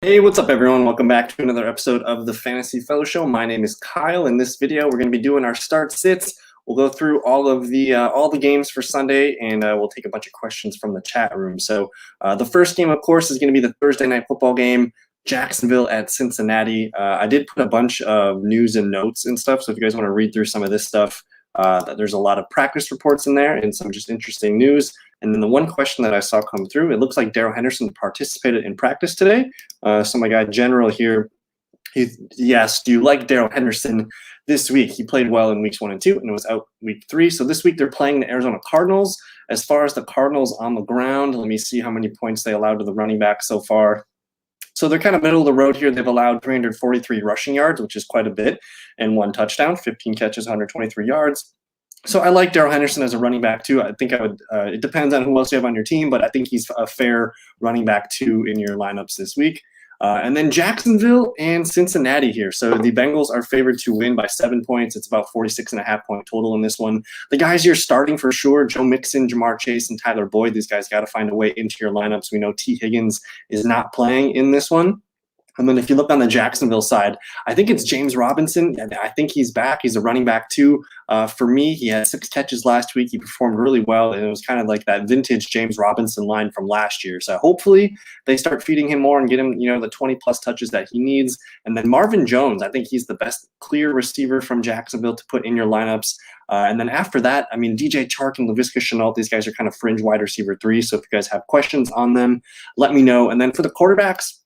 Hey, what's up, everyone? Welcome back to another episode of the Fantasy Fellowshow. My name is Kyle. In this video, we're going to be doing our start sits. We'll go through all the games for Sunday, and we'll take a bunch of questions from the chat room. So the first game, of course, is going to be the Thursday night football game, Jacksonville at Cincinnati. I did put a bunch of news and notes and stuff, so if you guys want to read through some of this stuff, there's a lot of practice reports in there and some just interesting news. And then the one question that I saw come through, it looks like Daryl Henderson participated in practice today. So my guy General here, he asked, do you like Daryl Henderson this week? He played well in weeks 1 and 2 and was out week 3. So this week they're playing the Arizona Cardinals. As far as the Cardinals on the ground, let me see how many points they allowed to the running back so far. So they're kind of middle of the road here. They've allowed 343 rushing yards, which is quite a bit, and 1 touchdown, 15 catches, 123 yards. So I like Daryl Henderson as a running back too. I think I would. It depends on who else you have on your team, but I think he's a fair running back too in your lineups this week. And then Jacksonville and Cincinnati here. So the Bengals are favored to win by 7 points. It's about 46.5 point total in this one. The guys you're starting for sure: Joe Mixon, Jamar Chase, and Tyler Boyd. These guys got to find a way into your lineups. We know T. Higgins is not playing in this one. And then if you look on the Jacksonville side, I think it's James Robinson. I think he's back. He's a running back too. For me, he had 6 catches last week. He performed really well, and it was kind of like that vintage James Robinson line from last year. So hopefully they start feeding him more and get him, the 20-plus touches that he needs. And then Marvin Jones, I think he's the best clear receiver from Jacksonville to put in your lineups. And then after that, I mean, DJ Chark and Laviska Shenault, these guys are kind of fringe wide receiver 3. So if you guys have questions on them, let me know. And then for the quarterbacks,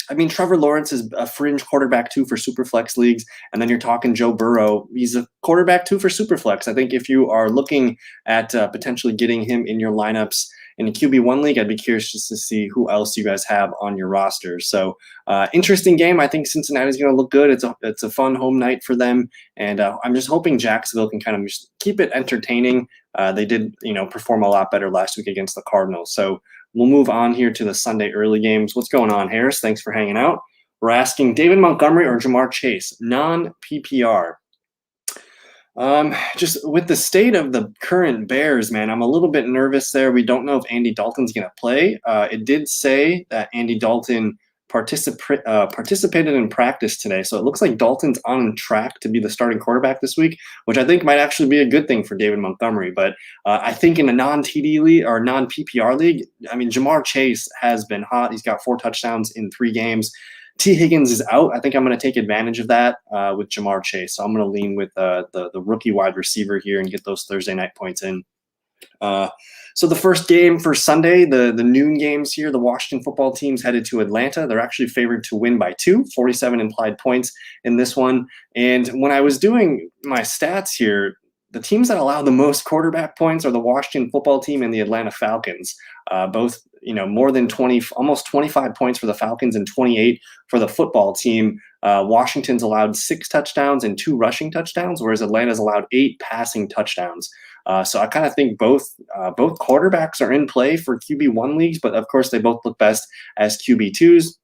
I mean, Trevor Lawrence is a fringe quarterback too for Superflex leagues. And then you're talking Joe Burrow. He's a quarterback too for Superflex. I think if you are looking at potentially getting him in your lineups in a QB1 league, I'd be curious just to see who else you guys have on your roster. So interesting game. I think Cincinnati's going to look good. It's a fun home night for them. And I'm just hoping Jacksonville can kind of just keep it entertaining. They did, perform a lot better last week against the Cardinals. So we'll move on here to the Sunday early games. What's going on, Harris? Thanks for hanging out. We're asking David Montgomery or Jamar Chase, non-PPR. Just with the state of the current Bears, man, I'm a little bit nervous there. We don't know if Andy Dalton's going to play. It did say that Andy Dalton participated in practice today. So it looks like Dalton's on track to be the starting quarterback this week, which I think might actually be a good thing for David Montgomery. But I think in a non-TD league or non-PPR league, I mean, Jamar Chase has been hot. He's got 4 touchdowns in 3 games. T. Higgins is out. I think I'm going to take advantage of that with Jamar Chase. So I'm going to lean with the rookie wide receiver here and get those Thursday night points in. So the first game for Sunday, the noon games here, the Washington football team's headed to Atlanta. They're actually favored to win by 2, 47 implied points in this one. And when I was doing my stats here, the teams that allow the most quarterback points are the Washington football team and the Atlanta Falcons. Both, more than 20, almost 25 points for the Falcons and 28 for the football team. Washington's allowed 6 touchdowns and 2 rushing touchdowns, whereas Atlanta's allowed 8 passing touchdowns. So I kind of think both quarterbacks are in play for QB1 leagues, but of course they both look best as QB2s.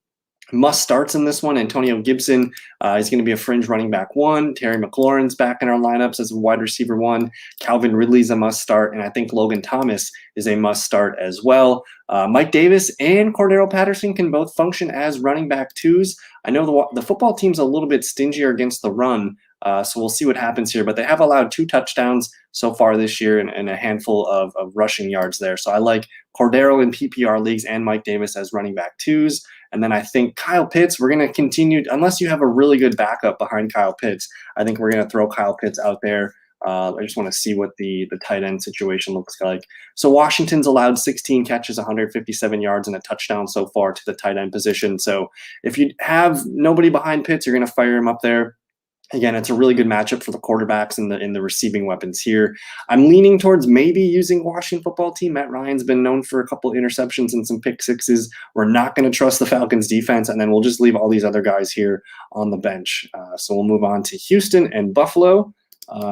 Must starts in this one. Antonio Gibson is going to be a fringe running back 1. Terry McLaurin's back in our lineups as a wide receiver 1. Calvin Ridley's a must start, and I think Logan Thomas is a must start as well. Mike Davis and Cordero Patterson can both function as running back 2s. I know the football team's a little bit stingier against the run, so we'll see what happens here. But they have allowed 2 touchdowns so far this year and a handful of rushing yards there. So I like Cordero in PPR leagues and Mike Davis as running back 2s. And then I think Kyle Pitts, we're going to continue, unless you have a really good backup behind Kyle Pitts, I think we're going to throw Kyle Pitts out there. I just want to see what the tight end situation looks like. So Washington's allowed 16 catches, 157 yards, and a touchdown so far to the tight end position. So if you have nobody behind Pitts, you're going to fire him up there. Again, it's a really good matchup for the quarterbacks in the receiving weapons here. I'm leaning towards maybe using Washington football team. Matt Ryan's been known for a couple interceptions and some pick sixes. We're not going to trust the Falcons defense, and then we'll just leave all these other guys here on the bench. So we'll move on to Houston and Buffalo.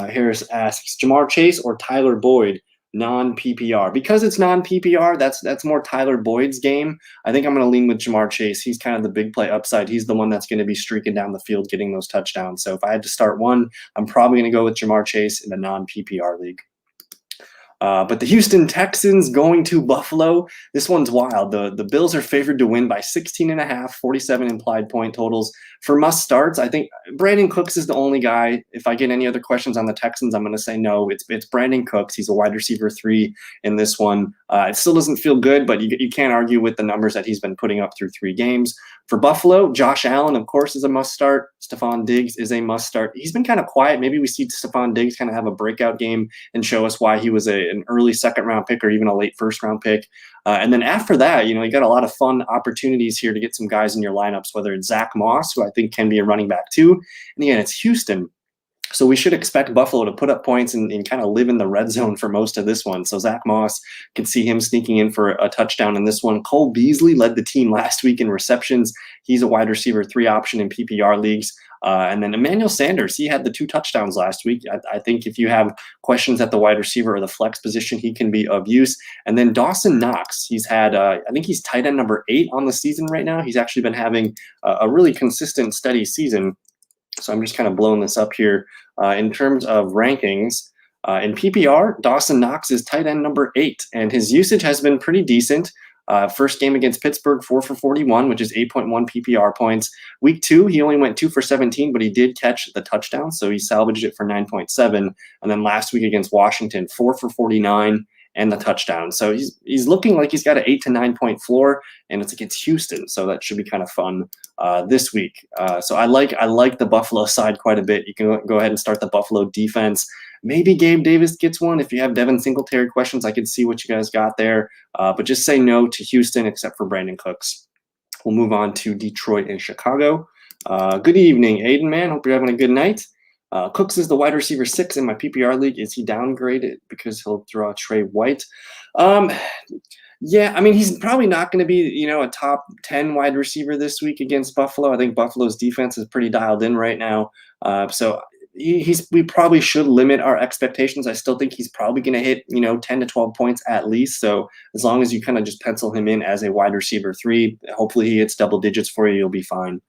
Harris asks, Jamar Chase or Tyler Boyd, non-PPR? Because it's non-PPR, that's more Tyler Boyd's game. I think I'm going to lean with Jamar Chase. He's kind of the big play upside. He's the one that's going to be streaking down the field, getting those touchdowns. So if I had to start one, I'm probably going to go with Jamar Chase in a non-PPR league. But the Houston Texans going to Buffalo. This one's wild. The Bills are favored to win by 16.5, 47 implied point totals. For must starts, I think Brandon Cooks is the only guy. If I get any other questions on the Texans, I'm going to say no. It's Brandon Cooks. He's a wide receiver 3 in this one. It still doesn't feel good, but you can't argue with the numbers that he's been putting up through 3 games. For Buffalo, Josh Allen, of course, is a must start. Stephon Diggs is a must start. He's been kind of quiet. Maybe we see Stephon Diggs kind of have a breakout game and show us why he was an early second-round pick or even a late first-round pick. And then after that, you got a lot of fun opportunities here to get some guys in your lineups, whether it's Zach Moss, who I think can be a running back too. And again, it's Houston. So we should expect Buffalo to put up points and kind of live in the red zone for most of this one. So Zach Moss, could see him sneaking in for a touchdown in this one. Cole Beasley led the team last week in receptions. He's a wide receiver 3 option in PPR leagues. And then Emmanuel Sanders, he had the 2 touchdowns last week. I think if you have questions at the wide receiver or the flex position, he can be of use. And then Dawson Knox, he's had, I think he's tight end number 8 on the season right now. He's actually been having a really consistent, steady season. So I'm just kind of blowing this up here. In terms of rankings, in PPR, Dawson Knox is tight end number 8, and his usage has been pretty decent. First game against Pittsburgh, 4 for 41, which is 8.1 PPR points. Week 2, he only went 2 for 17, but he did catch the touchdown, so he salvaged it for 9.7. And then last week against Washington, 4 for 49 and the touchdown. So he's looking like he's got an 8 to 9 point floor, and it's against Houston, so that should be kind of fun this week. So I like the Buffalo side quite a bit. You can go ahead and start the Buffalo defense. Maybe Gabe Davis gets one. If you have Devin Singletary questions, I can see what you guys got there. But just say no to Houston except for Brandon Cooks. We'll move on to Detroit and Chicago. Good evening, Aiden, man. Hope you're having a good night. Cooks is the wide receiver 6 in my PPR league. Is he downgraded because he'll throw out Trey White? Yeah, I mean, he's probably not going to be, a top 10 wide receiver this week against Buffalo. I think Buffalo's defense is pretty dialed in right now. So we probably should limit our expectations. I still think he's probably going to hit, 10 to 12 points at least. So as long as you kind of just pencil him in as a wide receiver 3, hopefully he hits double digits for you. You'll be fine.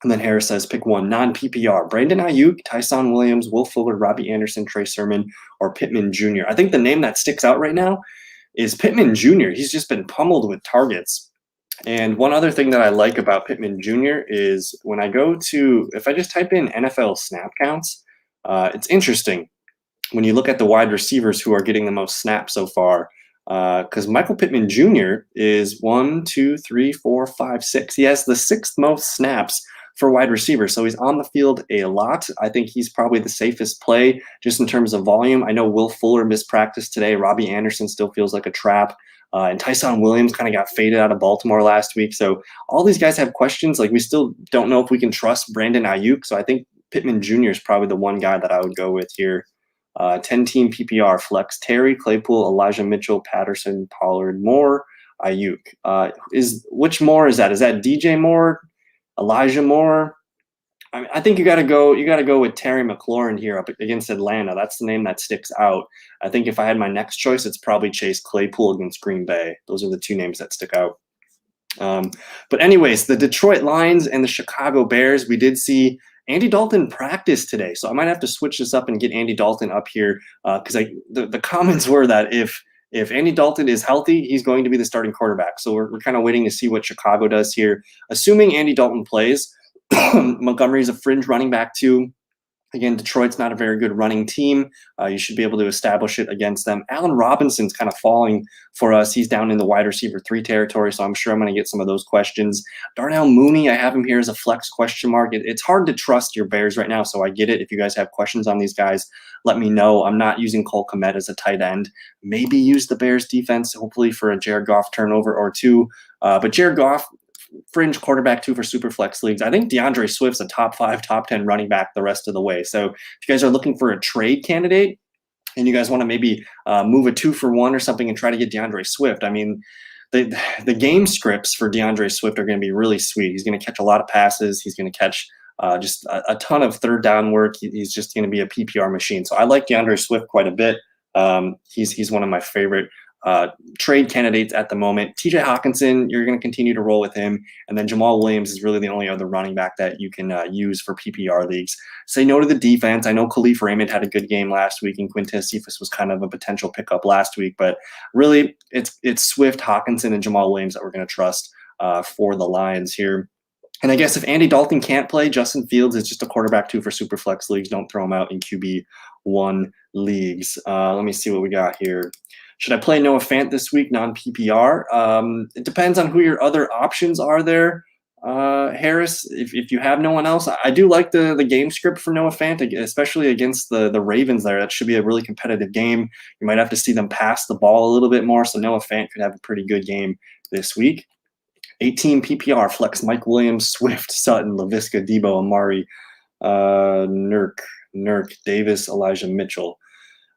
And then Harris says, pick one, non-PPR. Brandon Ayuk, Tyson Williams, Will Fuller, Robbie Anderson, Trey Sermon, or Pittman Jr. I think the name that sticks out right now is Pittman Jr. He's just been pummeled with targets. And one other thing that I like about Pittman Jr. is when I if I just type in NFL snap counts, it's interesting when you look at the wide receivers who are getting the most snaps so far. Because Michael Pittman Jr. is 1, 2, 3, 4, 5, 6. He has the 6th most snaps for wide receivers. So he's on the field a lot. I think he's probably the safest play just in terms of volume. I know Will Fuller missed practice today. Robbie Anderson still feels like a trap. And Tyson Williams kind of got faded out of Baltimore last week. So all these guys have questions. Like, we still don't know if we can trust Brandon Ayuk. So I think Pittman Jr. is probably the one guy that I would go with here. 10-team PPR flex: Terry, Claypool, Elijah Mitchell, Patterson, Pollard, Moore, Ayuk. Which Moore is that? Is that DJ Moore, Elijah Moore? I think you got to go with Terry McLaurin here up against Atlanta. That's the name that sticks out. I think if I had my next choice, it's probably Chase Claypool against Green Bay. Those are the 2 names that stick out. But anyways, the Detroit Lions and the Chicago Bears, we did see Andy Dalton practice today. So I might have to switch this up and get Andy Dalton up here because the comments were that if Andy Dalton is healthy, he's going to be the starting quarterback. So we're kind of waiting to see what Chicago does here. Assuming Andy Dalton plays, Montgomery's a fringe running back too. Again, Detroit's not a very good running team. You should be able to establish it against them. Allen Robinson's kind of falling for us. He's down in the wide receiver 3 territory, so I'm sure I'm going to get some of those questions. Darnell Mooney, I have him here as a flex question mark. It's hard to trust your Bears right now, so I get it. If you guys have questions on these guys, let me know. I'm not using Cole Kmet as a tight end. Maybe use the Bears defense, hopefully for a Jared Goff turnover or 2. But Jared Goff, fringe quarterback 2 for super flex leagues. I think Deandre Swift's a top 5, top 10 running back the rest of the way. So if you guys are looking for a trade candidate and you guys want to maybe move a 2 for 1 or something and try to get Deandre Swift, I mean, the game scripts for Deandre Swift are going to be really sweet. He's going to catch a lot of passes. He's going to catch just a ton of third down work. He's just going to be a PPR machine. So I like Deandre Swift quite a bit. He's one of my favorite trade candidates at the moment. TJ Hawkinson, you're going to continue to roll with him. And then Jamal Williams is really the only other running back that you can use for PPR leagues. Say no to the defense. I know Khalif Raymond had a good game last week, and Quintez Cephas was kind of a potential pickup last week. But really, it's Swift, Hawkinson, and Jamal Williams that we're going to trust for the Lions here. And I guess if Andy Dalton can't play, Justin Fields is just a quarterback 2 for Superflex leagues. Don't throw him out in QB1 leagues. Let me see what we got here. Should I play Noah Fant this week, non-PPR? It depends on who your other options are there. Harris, if you have no one else, I do like the game script for Noah Fant, especially against the Ravens there. That should be a really competitive game. You might have to see them pass the ball a little bit more, so Noah Fant could have a pretty good game this week. 18 PPR, flex Mike Williams, Swift, Sutton, Laviska, Debo, Amari, Nurk, Davis, Elijah Mitchell.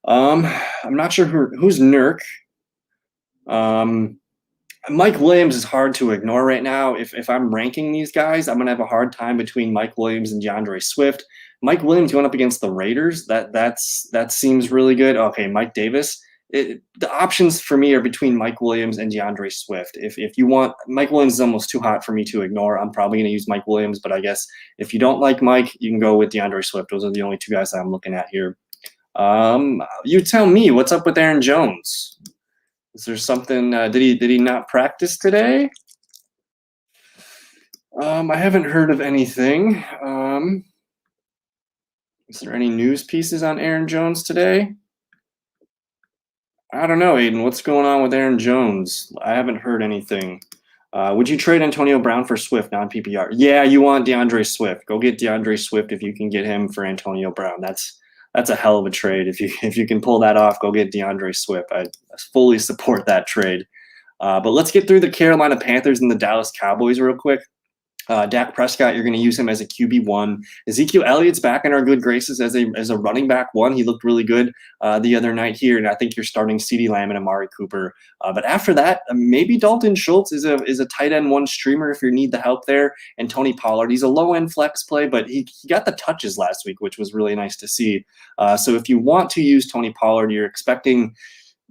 I'm not sure who's Nurk. Mike Williams is hard to ignore right now. If I'm ranking these guys, I'm going to have a hard time between Mike Williams and DeAndre Swift. Mike Williams going up against the Raiders, that seems really good. Okay, Mike Davis. The options for me are between Mike Williams and DeAndre Swift. If you want, Mike Williams is almost too hot for me to ignore. I'm probably going to use Mike Williams, but I guess if you don't like Mike, you can go with DeAndre Swift. Those are the only 2 guys that I'm looking at here. You tell me, what's up with Aaron Jones? Is there something? Did he not practice today? I haven't heard of anything. Is there any news pieces on Aaron Jones today? I don't know, Aiden. What's going on with Aaron Jones? I haven't heard anything. Would you trade Antonio Brown for Swift, non-PPR? Yeah, you want DeAndre Swift. Go get DeAndre Swift if you can get him for Antonio Brown. That's a hell of a trade. If you can pull that off, go get DeAndre Swift. I fully support that trade. But let's get through the Carolina Panthers and the Dallas Cowboys real quick. Dak Prescott, you're going to use him as a QB1. Ezekiel Elliott's back in our good graces as a running back 1. He looked really good the other night here, and I think you're starting CeeDee Lamb and Amari Cooper. But after that, maybe Dalton Schultz is a tight end 1 streamer if you need the help there. And Tony Pollard, he's a low-end flex play, but he got the touches last week, which was really nice to see. So if you want to use Tony Pollard, you're expecting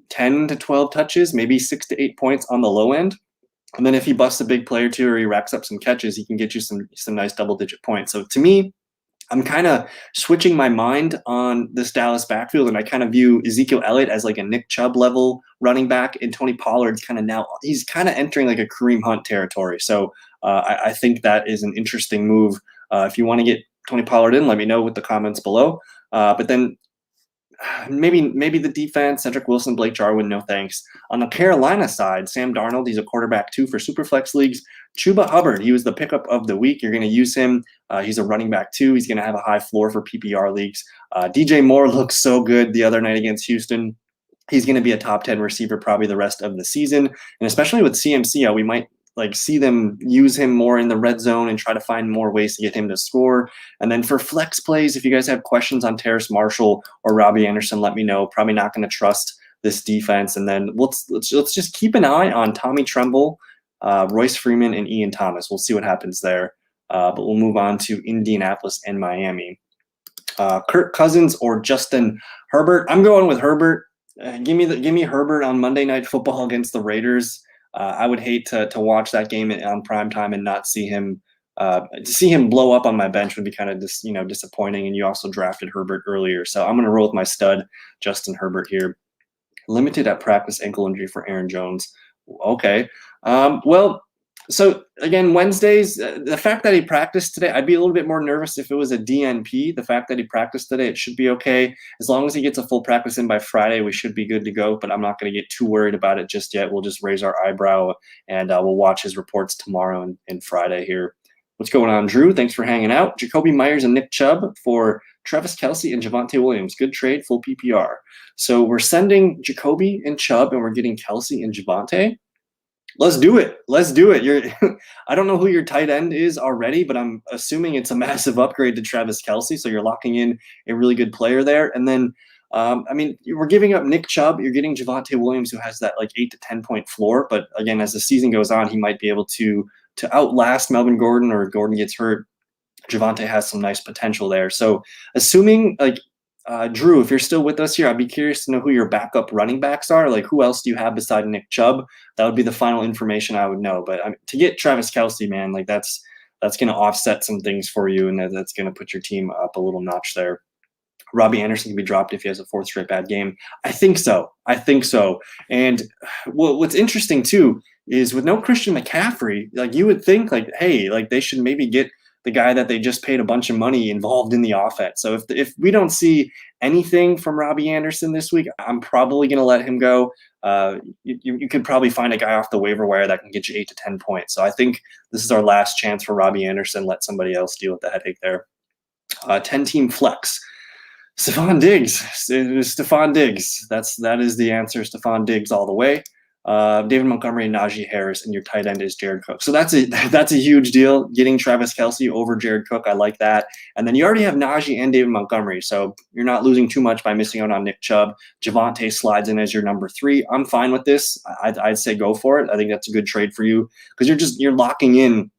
10 to 12 touches, maybe 6 to 8 points on the low end. And then if he busts a big play or 2 or he racks up some catches, he can get you some nice double-digit points. So to me, I'm kind of switching my mind on this Dallas backfield, and I kind of view Ezekiel Elliott as like a Nick Chubb level running back, and Tony Pollard's he's kind of entering like a Kareem Hunt territory. So I think that is an interesting move. If you want to get Tony Pollard in, let me know with the comments below. But then maybe the defense, Cedric Wilson, Blake Jarwin, no thanks. On the Carolina side, Sam Darnold, he's a quarterback 2 for Superflex leagues. Chuba Hubbard, he was the pickup of the week. You're going to use him. He's a running back 2. He's going to have a high floor for PPR leagues. DJ Moore looked so good the other night against Houston. He's going to be a top 10 receiver probably the rest of the season. And especially with CMC, we might see them use him more in the red zone and try to find more ways to get him to score. And then for flex plays, if you guys have questions on Terrace Marshall or Robbie Anderson, let me know. Probably not going to trust this defense. And then let's just keep an eye on Tommy Tremble, Royce Freeman, and Ian Thomas. We'll see what happens there. But we'll move on to Indianapolis and Miami. Kirk Cousins or Justin Herbert. I'm going with Herbert. Give me Herbert on Monday Night Football against the Raiders. I would hate to watch that game on prime time and not see him. To see him blow up on my bench would be kind of disappointing. And you also drafted Herbert earlier, so I'm going to roll with my stud, Justin Herbert here. Limited at practice ankle injury for Aaron Jones. Okay. Well, so again, Wednesdays, the fact that he practiced today, I'd be a little bit more nervous if it was a DNP. The fact that he practiced today, it should be okay. As long as he gets a full practice in by Friday, we should be good to go, but I'm not going to get too worried about it just yet. We'll just raise our eyebrow, and we'll watch his reports tomorrow and Friday here. What's going on, Drew? Thanks for hanging out. Jacoby Myers and Nick Chubb for Travis Kelce and Javonte Williams. Good trade, full PPR. So we're sending Jacoby and Chubb, and we're getting Kelce and Javonte. Let's do it. I don't know who your tight end is already, but I'm assuming it's a massive upgrade to Travis Kelce. So you're locking in a really good player there. And then, we're giving up Nick Chubb. You're getting Javonte Williams, who has that 8 to 10 point floor. But again, as the season goes on, he might be able to outlast Melvin Gordon, or if Gordon gets hurt, Javonte has some nice potential there. So assuming Drew, if you're still with us here, I'd be curious to know who your backup running backs are. Like, who else do you have beside Nick Chubb? That would be the final information I would know. But to get Travis Kelce, man, like that's going to offset some things for you, and that's going to put your team up a little notch there. Robbie Anderson can be dropped if he has a fourth straight bad game. I think so. And what's interesting too is with no Christian McCaffrey, like you would think like, hey, like they should maybe get the guy that they just paid a bunch of money involved in the offense. So if we don't see anything from Robbie Anderson this week, I'm probably going to let him go. You could probably find a guy off the waiver wire that can get you 8 to 10 points. So I think this is our last chance for Robbie Anderson. Let somebody else deal with the headache there. 10-team flex. Stephon Diggs. Stephon Diggs. That is the answer. Stephon Diggs all the way. David Montgomery, Naji Harris, and your tight end is Jared Cook. So that's a huge deal. Getting Travis Kelce over Jared Cook, I like that. And then you already have Naji and David Montgomery, so you're not losing too much by missing out on Nick Chubb. Javonte slides in as your number 3. I'm fine with this. I'd say go for it. I think that's a good trade for you because you're locking in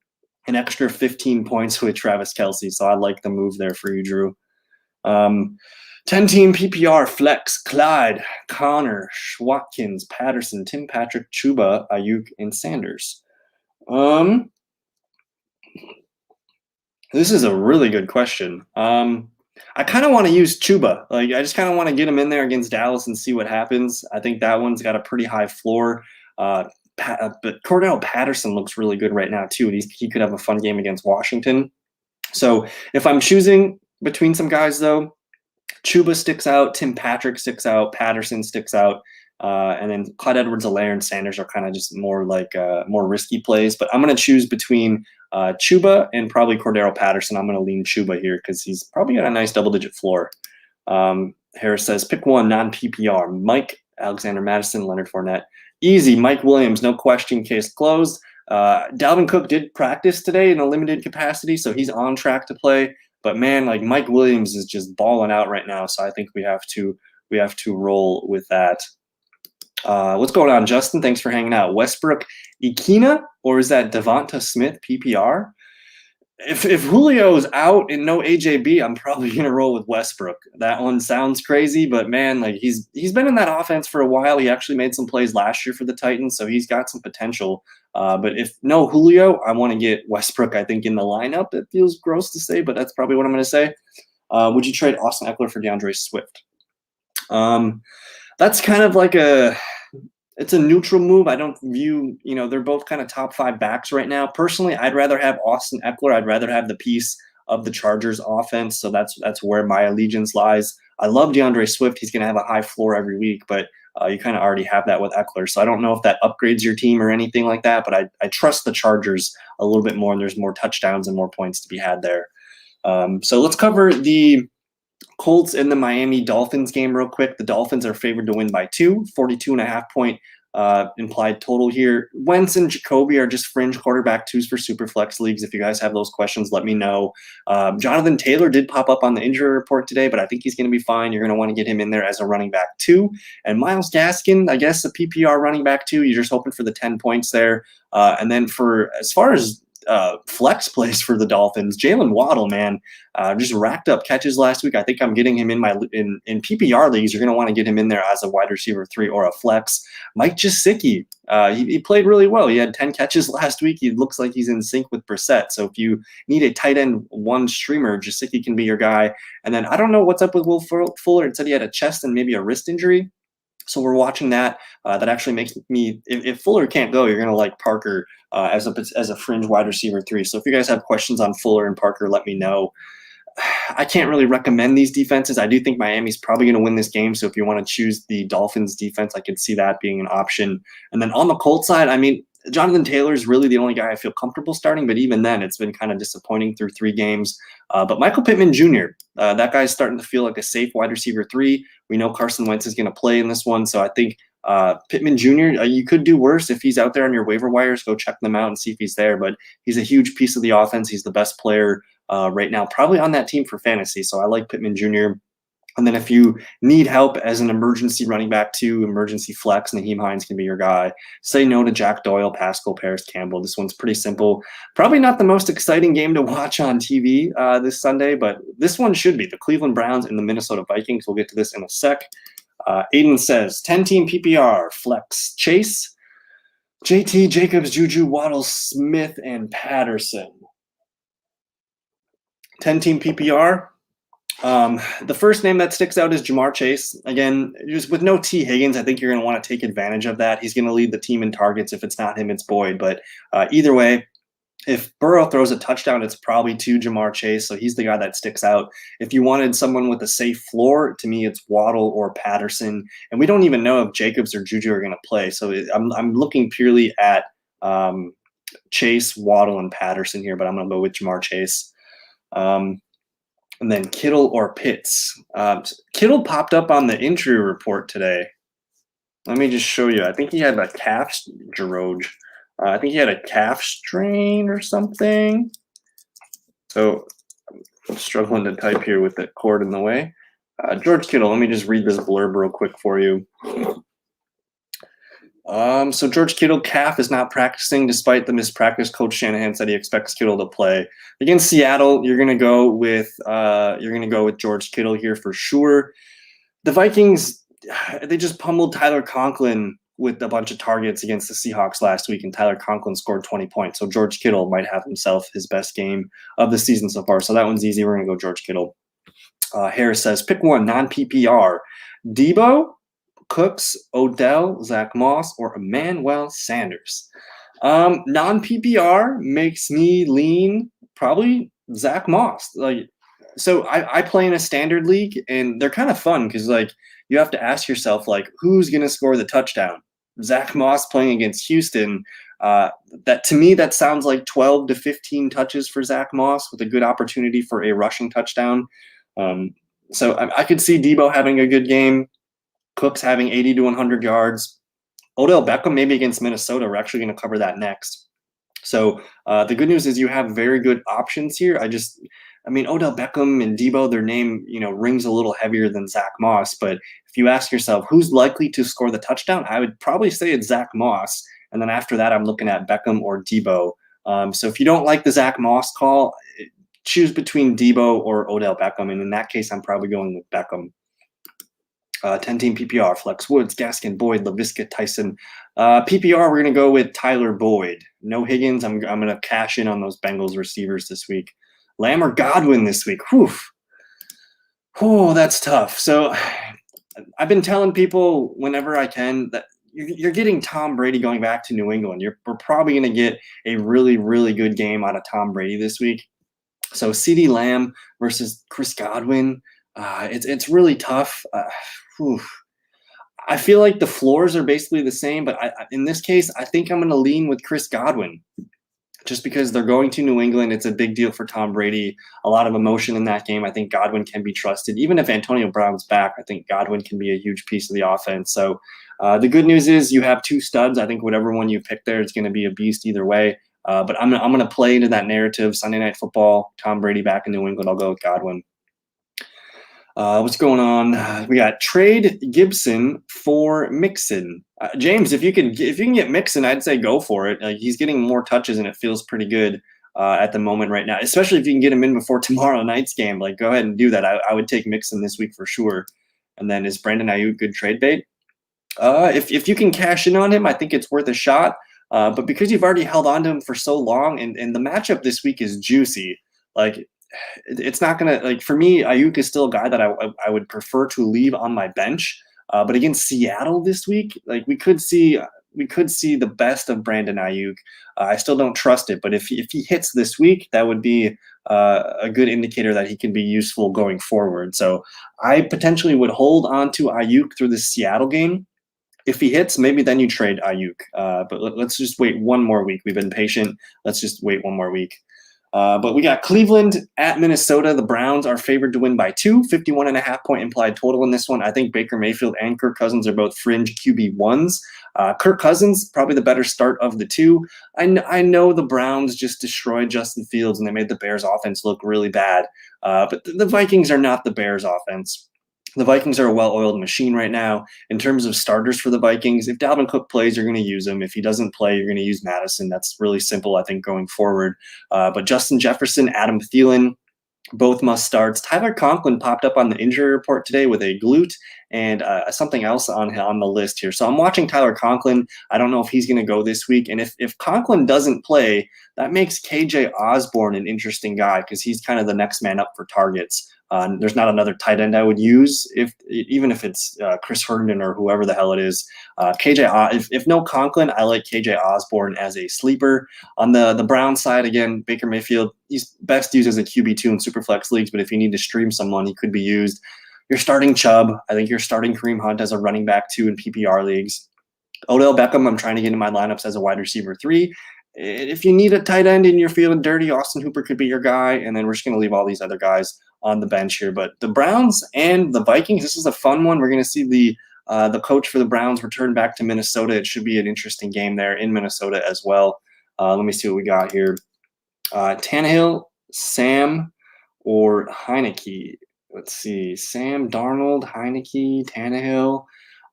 an extra 15 points with Travis Kelce. So I like the move there for you, Drew. 10-team PPR flex: Clyde, Connor, Watkins, Patterson, Tim Patrick, Chuba, Ayuk, and Sanders. This is a really good question. I kind of want to use Chuba. Like I just kind of want to get him in there against Dallas and see what happens. I think that one's got a pretty high floor. But Cordell Patterson looks really good right now too. He could have a fun game against Washington. So if I'm choosing between some guys though, Chuba sticks out, Tim Patrick sticks out, Patterson sticks out, and then Clyde Edwards-Helaire and Sanders are kind of just more like more risky plays. But I'm going to choose between Chuba and probably Cordero Patterson. I'm going to lean Chuba here because he's probably got a nice double-digit floor. Harris says, pick one, non-PPR. Mike, Alexander Madison, Leonard Fournette. Easy, Mike Williams, no question, case closed. Dalvin Cook did practice today in a limited capacity, so he's on track to play. But man, like Mike Williams is just balling out right now, so I think we have to roll with that. What's going on, Justin? Thanks for hanging out. Westbrook, Ikina, or is that Devonta Smith PPR? If Julio's out and no AJB, I'm probably gonna roll with Westbrook. That one sounds crazy, but man, like he's been in that offense for a while. He actually made some plays last year for the Titans, so he's got some potential. But if no Julio, I want to get Westbrook, I think, in the lineup. It feels gross to say, but that's probably what I'm going to say. Would you trade Austin Eckler for DeAndre Swift? That's kind of like it's a neutral move. I don't view, they're both kind of top 5 backs right now. Personally, I'd rather have Austin Eckler. I'd rather have the piece of the Chargers offense. So that's where my allegiance lies. I love DeAndre Swift. He's going to have a high floor every week, but you kind of already have that with Eckler. So I don't know if that upgrades your team or anything like that, but I trust the Chargers a little bit more, and there's more touchdowns and more points to be had there. So let's cover the Colts and the Miami Dolphins game real quick. The Dolphins are favored to win by 2, 42.5 point implied total here. Wentz and Jacoby are just fringe quarterback 2s for Superflex leagues. If you guys have those questions, let me know. Jonathan Taylor did pop up on the injury report today, but I think he's going to be fine. You're going to want to get him in there as a running back 2. And Myles Gaskin, I guess a PPR running back 2. You're just hoping for the 10 points there. And then as far as flex plays for the Dolphins, Jalen Waddle, man, just racked up catches last week. I think I'm getting him in in PPR leagues. You're going to want to get him in there as a wide receiver 3 or a flex. Mike Gesicki, he played really well. He had 10 catches last week. He looks like he's in sync with Brissett. So if you need a tight end 1 streamer, Gesicki can be your guy. And then I don't know what's up with Will Fuller. It said he had a chest and maybe a wrist injury. So we're watching that. That actually makes me, if Fuller can't go, you're going to like Parker as a fringe wide receiver 3. So if you guys have questions on Fuller and Parker, let me know. I can't really recommend these defenses. I do think Miami's probably going to win this game. So if you want to choose the Dolphins defense, I could see that being an option. And then on the Colts side, I mean, Jonathan Taylor is really the only guy I feel comfortable starting, but even then it's been kind of disappointing through 3 games. But Michael Pittman Jr., that guy's starting to feel like a safe wide receiver 3. We know Carson Wentz is going to play in this one. So I think Pittman Jr., you could do worse if he's out there on your waiver wires. Go check them out and see if he's there. But he's a huge piece of the offense. He's the best player right now, probably on that team for fantasy. So I like Pittman Jr. And then if you need help as an emergency running back too, emergency flex, Nyheim Hines can be your guy. Say no to Jack Doyle, Pascal, Paris Campbell. This one's pretty simple. Probably not the most exciting game to watch on TV this Sunday, but this one should be. The Cleveland Browns and the Minnesota Vikings. We'll get to this in a sec. Aiden says, 10-team PPR, flex, Chase, JT, Jacobs, Juju, Waddle, Smith, and Patterson. 10-team PPR. The first name that sticks out is Jamar Chase. Again, just with no T. Higgins, I think you're going to want to take advantage of that. He's going to lead the team in targets. If it's not him, it's Boyd. But either way, if Burrow throws a touchdown, it's probably to Jamar Chase. So he's the guy that sticks out. If you wanted someone with a safe floor, to me, it's Waddle or Patterson. And we don't even know if Jacobs or Juju are going to play. So I'm looking purely at Chase, Waddle, and Patterson here, but I'm going to go with Jamar Chase. And then Kittle or Pitts. Kittle popped up on the injury report today. Let me just show you. I think he had a calf, George. I think he had a calf strain or something. So I'm struggling to type here with the cord in the way. George Kittle, let me just read this blurb real quick for you. So George Kittle, calf, is not practicing despite the missed practice. Coach Shanahan said he expects Kittle to play against Seattle. You're gonna go with George Kittle here for sure. The Vikings, they just pummeled Tyler Conklin with a bunch of targets against the Seahawks last week, and Tyler Conklin scored 20 points. So George Kittle might have himself his best game of the season so far. So that one's easy. We're gonna go George Kittle. Harris says, pick one, non-PPR. Debo, Cooks, Odell, Zach Moss, or Emmanuel Sanders. Non-PPR makes me lean probably Zach Moss. So I play in a standard league, and they're kind of fun because you have to ask yourself who's going to score the touchdown. Zach Moss playing against Houston. That to me that sounds like 12 to 15 touches for Zach Moss with a good opportunity for a rushing touchdown. So I could see Debo having a good game. Cooks having 80 to 100 yards. Odell Beckham maybe against Minnesota. We're actually going to cover that next. So the good news is you have very good options here. Odell Beckham and Debo, their name, rings a little heavier than Zach Moss. But if you ask yourself who's likely to score the touchdown, I would probably say it's Zach Moss. And then after that, I'm looking at Beckham or Debo. So if you don't like the Zach Moss call, choose between Debo or Odell Beckham. And in that case, I'm probably going with Beckham. 10-team PPR, Flex Woods, Gaskin, Boyd, Laviska, Tyson. PPR, we're going to go with Tyler Boyd. No Higgins. I'm going to cash in on those Bengals receivers this week. Lamar Godwin this week. Whew. Oh, that's tough. So I've been telling people whenever I can that you're getting Tom Brady going back to New England. We're probably going to get a really, really good game out of Tom Brady this week. So CeeDee Lamb versus Chris Godwin. It's really tough. I feel like the floors are basically the same, but in this case, I think I'm going to lean with Chris Godwin just because they're going to New England. It's a big deal for Tom Brady. A lot of emotion in that game. I think Godwin can be trusted. Even if Antonio Brown's back, I think Godwin can be a huge piece of the offense. So the good news is you have two studs. I think whatever one you pick there is going to be a beast either way. But I'm going to play into that narrative. Sunday Night Football, Tom Brady back in New England. I'll go with Godwin. What's going on? We got trade Gibson for Mixon. James, if you can get Mixon, I'd say go for it. He's getting more touches and it feels pretty good at the moment right now. Especially if you can get him in before tomorrow night's game. Go ahead and do that. I would take Mixon this week for sure. And then is Brandon Ayuk good trade bait? If you can cash in on him, I think it's worth a shot. But because you've already held on to him for so long, and the matchup this week is juicy, it's not going to, for me, Ayuk is still a guy that I would prefer to leave on my bench. But against Seattle this week, we could see the best of Brandon Ayuk. I still don't trust it, but if he hits this week, that would be a good indicator that he can be useful going forward. So I potentially would hold on to Ayuk through the Seattle game. If he hits, maybe then you trade Ayuk. But let's just wait one more week. We've been patient. Let's just wait one more week. But we got Cleveland at Minnesota. The Browns are favored to win by 2, 51.5 point implied total in this one. I think Baker Mayfield and Kirk Cousins are both fringe QB1s. Kirk Cousins, probably the better start of the two. I know the Browns just destroyed Justin Fields and they made the Bears offense look really bad. But the Vikings are not the Bears offense. The Vikings are a well-oiled machine right now. In terms of starters for the Vikings, if Dalvin Cook plays, you're going to use him. If he doesn't play, you're going to use Madison. That's really simple, I think, going forward. But Justin Jefferson, Adam Thielen, both must starts. Tyler Conklin popped up on the injury report today with a glute and something else on the list here. So I'm watching Tyler Conklin. I don't know if he's going to go this week. And if Conklin doesn't play, that makes KJ Osborne an interesting guy because he's kind of the next man up for targets. There's not another tight end I would use even if it's Chris Herndon or whoever the hell it is. If no Conklin, I like KJ Osborne as a sleeper. On the Brown side, again, Baker Mayfield, he's best used as a QB2 in Superflex leagues, but if you need to stream someone, he could be used. You're starting Chubb. I think you're starting Kareem Hunt as a running back 2 in PPR leagues. Odell Beckham, I'm trying to get in my lineups as a wide receiver 3. If you need a tight end and you're feeling dirty, Austin Hooper could be your guy, and then we're just going to leave all these other guys on the bench here. But the Browns and the Vikings, this is a fun one. We're going to see the coach for the Browns return back to Minnesota. It should be an interesting game there in Minnesota as well. Let me see what we got here. Tannehill, Sam, or Heineke. Let's see. Sam, Darnold, Heineke, Tannehill.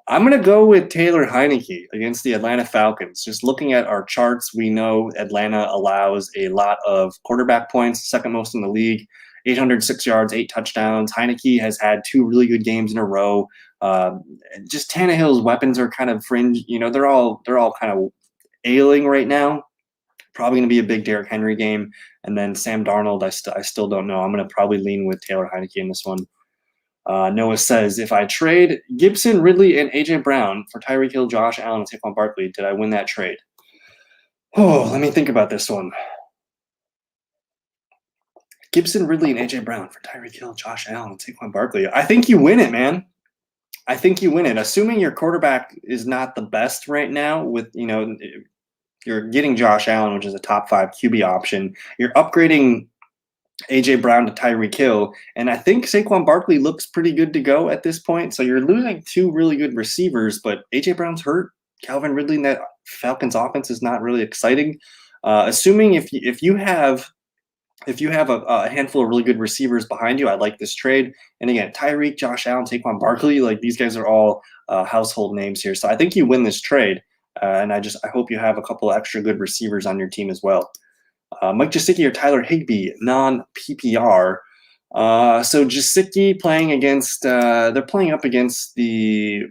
I'm going to go with Taylor Heineke against the Atlanta Falcons. Just looking at our charts, we know Atlanta allows a lot of quarterback points, second most in the league, 806 yards, 8 touchdowns. Heineke has had 2 really good games in a row. Just Tannehill's weapons are kind of fringe. They're all kind of ailing right now. Probably going to be a big Derrick Henry game. And then Sam Darnold, I still don't know. I'm going to probably lean with Taylor Heineke in this one. Noah says, if I trade Gibson, Ridley, and A.J. Brown for Tyreek Hill, Josh Allen, and Saquon Barkley, did I win that trade? Oh, let me think about this one. Gibson, Ridley, and A.J. Brown for Tyreek Hill, Josh Allen, and Saquon Barkley. I think you win it, man. I think you win it. Assuming your quarterback is not the best right now with, you're getting Josh Allen, which is a top 5 QB option. You're upgrading A.J. Brown to Tyreek Hill, and I think Saquon Barkley looks pretty good to go at this point. So you're losing 2 really good receivers, but A.J. Brown's hurt. Calvin Ridley in that Falcons offense is not really exciting. Assuming if you have a handful of really good receivers behind you, I like this trade. And again, Tyreek, Josh Allen, Saquon Barkley, like these guys are all household names here. So I think you win this trade, and I hope you have a couple of extra good receivers on your team as well. Mike Gesicki or Tyler Higby, non-PPR. So Gesicki playing against they're playing up against the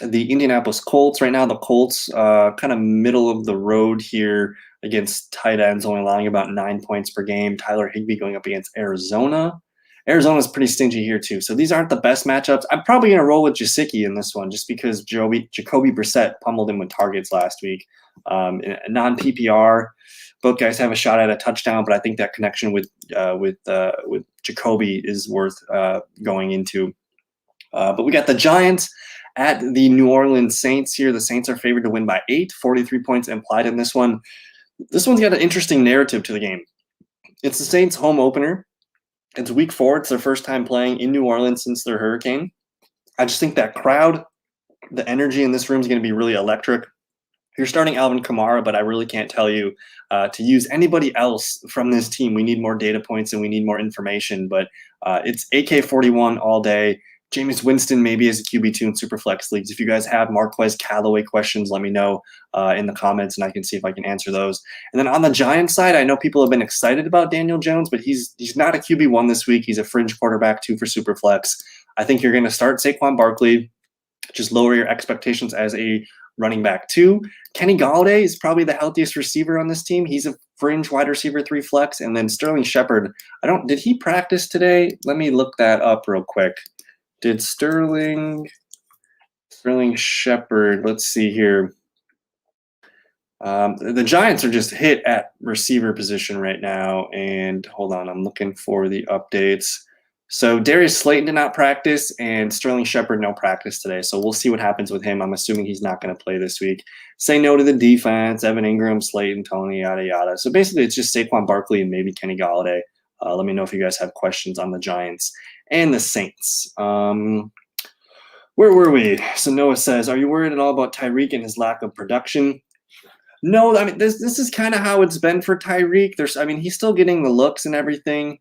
Indianapolis Colts right now. The Colts kind of middle of the road here against tight ends, only allowing about 9 points per game. Tyler Higby going up against Arizona. Arizona's pretty stingy here too. So these aren't the best matchups. I'm probably going to roll with Gesicki in this one just because Jacoby Brissett pummeled him with targets last week. Non-PPR. Both guys have a shot at a touchdown, but I think that connection with Jacoby is worth going into. But we got the Giants at the New Orleans Saints here. The Saints are favored to win by 8, 43 points implied in this one. This one's got an interesting narrative to the game. It's the Saints' home opener. It's week 4. It's their first time playing in New Orleans since their hurricane. I just think that crowd, the energy in this room is going to be really electric. You're starting Alvin Kamara, but I really can't tell you to use anybody else from this team. We need more data points and we need more information, but it's AK-41 all day. Jameis Winston maybe as a QB2 in Superflex leagues. If you guys have Marquez Callaway questions, let me know in the comments, and I can see if I can answer those. And then on the Giants side, I know people have been excited about Daniel Jones, but he's not a QB1 this week. He's a fringe quarterback 2 for Superflex. I think you're going to start Saquon Barkley. Just lower your expectations as a running back 2. Kenny Golladay is probably the healthiest receiver on this team. He's a fringe wide receiver 3 flex. And then Sterling Shepard, did he practice today? Let me look that up real quick. Did Sterling Shepard, let's see here. The Giants are just hit at receiver position right now. And hold on, I'm looking for the updates. So Darius Slayton did not practice, and Sterling Shepard no practice today. So we'll see what happens with him. I'm assuming he's not going to play this week. Say no to the defense, Evan Ingram, Slayton, Tony, yada, yada. So basically it's just Saquon Barkley and maybe Kenny Golladay. Let me know if you guys have questions on the Giants and the Saints. Where were we? So Noah says, are you worried at all about Tyreek and his lack of production? No, this is kind of how it's been for Tyreek. He's still getting the looks and everything.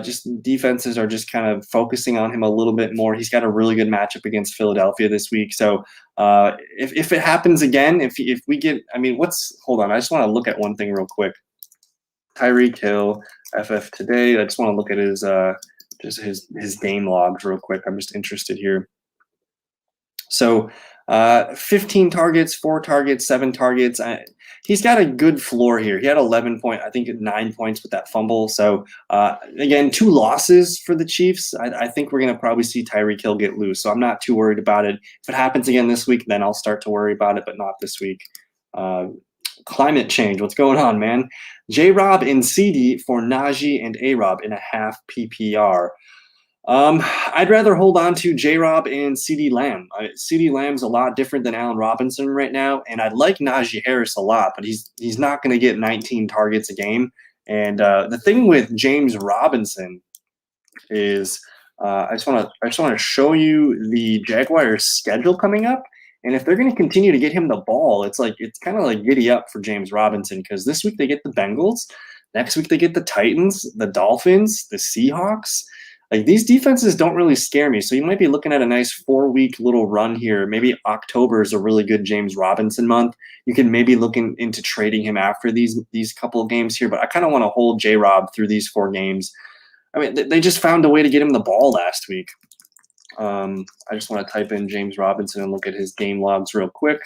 Just defenses are just kind of focusing on him a little bit more. He's got a really good matchup against Philadelphia this week. So if it happens again, if we get, hold on, I just want to look at one thing real quick. Tyreek Hill, FF today. I just want to look at his game logs real quick. I'm just interested here. So 15 targets, 4 targets, 7 targets. He's got a good floor here. He had 9 points with that fumble. So again, 2 losses for the Chiefs. I think we're going to probably see Tyreek Hill get loose. So I'm not too worried about it. If it happens again this week, then I'll start to worry about it, but not this week. Climate change. What's going on, man? J-Rob and CD for Naji and A-Rob in a half PPR. I'd rather hold on to J-Rob and CeeDee Lamb. CeeDee Lamb's a lot different than Allen Robinson right now, and I like Naji Harris a lot, but he's not going to get 19 targets a game. And the thing with James Robinson is I just want to show you the Jaguars' schedule coming up. And if they're going to continue to get him the ball, it's kind of like giddy up for James Robinson, because this week they get the Bengals, next week they get the Titans, the Dolphins, the Seahawks. Like, these defenses don't really scare me. So you might be looking at a nice 4-week little run here. Maybe October is a really good James Robinson month. You can maybe look into trading him after these couple of games here, but I kind of want to hold J-Rob through these 4 games. They just found a way to get him the ball last week. I just want to type in James Robinson and look at his game logs real quick.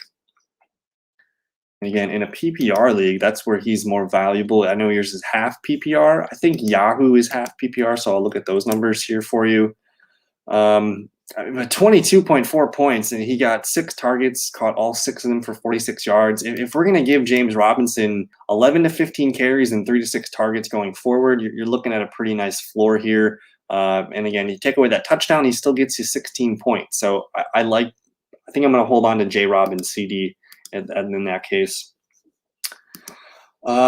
And again, in a PPR league, that's where he's more valuable. I know yours is half PPR. I think Yahoo is half PPR, so I'll look at those numbers here for you. 22.4 points, and he got 6 targets, caught all 6 of them for 46 yards. If we're going to give James Robinson 11 to 15 carries and 3 to 6 targets going forward, you're looking at a pretty nice floor here. And again, you take away that touchdown, he still gets you 16 points. So I think I'm going to hold on to J-Rob and CD in that case.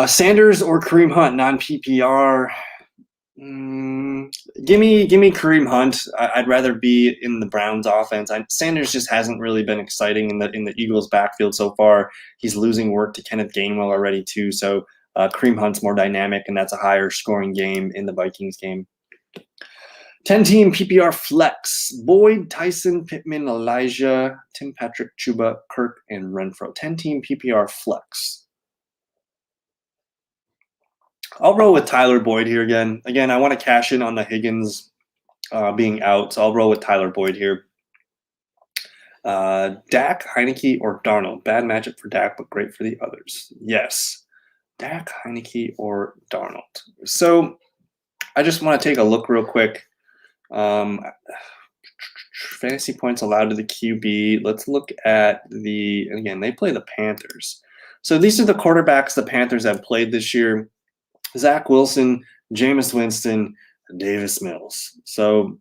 Sanders or Kareem Hunt, non-PPR. Give me Kareem Hunt. I'd rather be in the Browns offense. Sanders just hasn't really been exciting in the Eagles backfield so far. He's losing work to Kenneth Gainwell already too. So Kareem Hunt's more dynamic, and that's a higher scoring game in the Vikings game. 10-team PPR flex. Boyd, Tyson, Pittman, Elijah, Tim Patrick, Chuba, Kirk, and Renfro. 10-team PPR flex. I'll roll with Tyler Boyd here again. Again, I want to cash in on the Higgins being out, so I'll roll with Tyler Boyd here. Dak, Heineke, or Darnold. Bad matchup for Dak, but great for the others. Yes. Dak, Heineke, or Darnold. So I just want to take a look real quick. Fantasy points allowed to the QB. Let's look at again, they play the Panthers. So these are the quarterbacks the Panthers have played this year. Zach Wilson, Jameis Winston, Davis Mills. So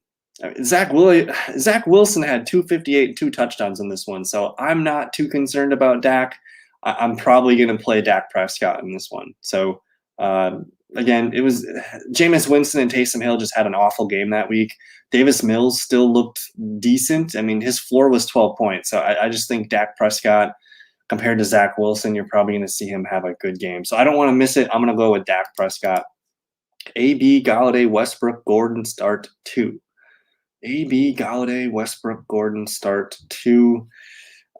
Zach Wilson had 258 and 2 touchdowns in this one. So I'm not too concerned about Dak. I'm probably going to play Dak Prescott in this one. So again, it was Jameis Winston and Taysom Hill just had an awful game that week. Davis Mills still looked decent. I mean, his floor was 12 points. So I just think Dak Prescott, compared to Zach Wilson, you're probably going to see him have a good game. So I don't want to miss it. I'm going to go with Dak Prescott. AB, Galladay, Westbrook, Gordon, start 2. AB, Galladay, Westbrook, Gordon, start 2.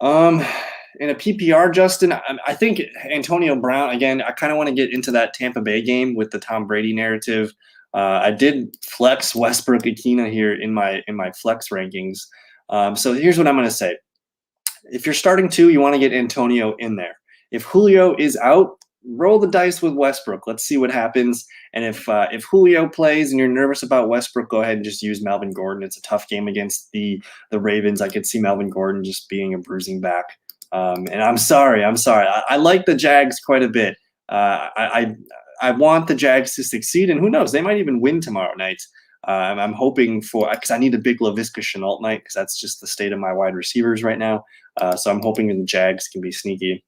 In a PPR, Justin, I think Antonio Brown, again, I kind of want to get into that Tampa Bay game with the Tom Brady narrative. I did flex Westbrook Akina here in my flex rankings. So here's what I'm going to say. If you're starting 2, you want to get Antonio in there. If Julio is out, roll the dice with Westbrook. Let's see what happens. And if Julio plays and you're nervous about Westbrook, go ahead and just use Melvin Gordon. It's a tough game against the Ravens. I could see Melvin Gordon just being a bruising back. And I'm sorry. I like the Jags quite a bit. I want the Jags to succeed, and who knows, they might even win tomorrow night. I'm hoping because I need a big Laviska Shenault night, because that's just the state of my wide receivers right now. So I'm hoping the Jags can be sneaky.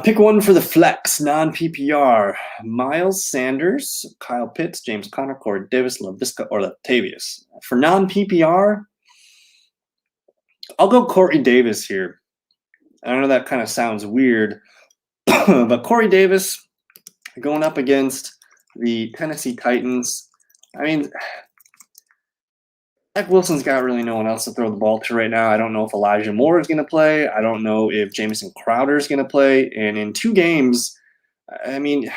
Pick one for the flex, non-PPR. Miles Sanders, Kyle Pitts, James Conner, Corey Davis, Laviska, or Latavius. For non-PPR, I'll go Corey Davis here. I know that kind of sounds weird, but Corey Davis going up against the Tennessee Titans. I mean, Zach Wilson's got really no one else to throw the ball to right now. I don't know if Elijah Moore is going to play. I don't know if Jamison Crowder is going to play. And in 2 games, I mean,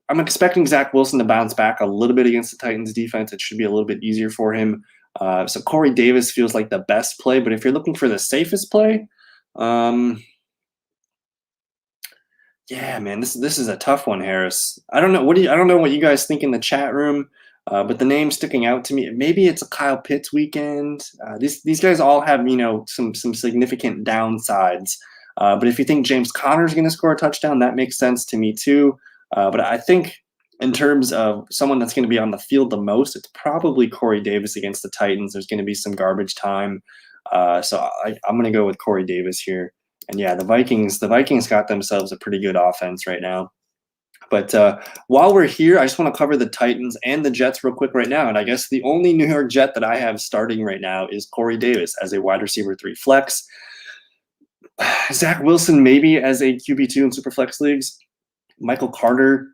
I'm expecting Zach Wilson to bounce back a little bit against the Titans defense. It should be a little bit easier for him. So Corey Davis feels like the best play. But if you're looking for the safest play, yeah, man, this is a tough one, Harris. I don't know. I don't know what you guys think in the chat room. But the name sticking out to me, maybe it's a Kyle Pitts weekend. These guys all have, some significant downsides. But if you think James Conner is going to score a touchdown, that makes sense to me too. But I think in terms of someone that's going to be on the field the most, it's probably Corey Davis against the Titans. There's going to be some garbage time. So I'm going to go with Corey Davis here. And yeah, the Vikings got themselves a pretty good offense right now. But while we're here, I just want to cover the Titans and the Jets real quick right now. And I guess the only New York Jet that I have starting right now is Corey Davis as a wide receiver 3 flex. Zach Wilson maybe as a QB2 in super flex leagues. Michael Carter,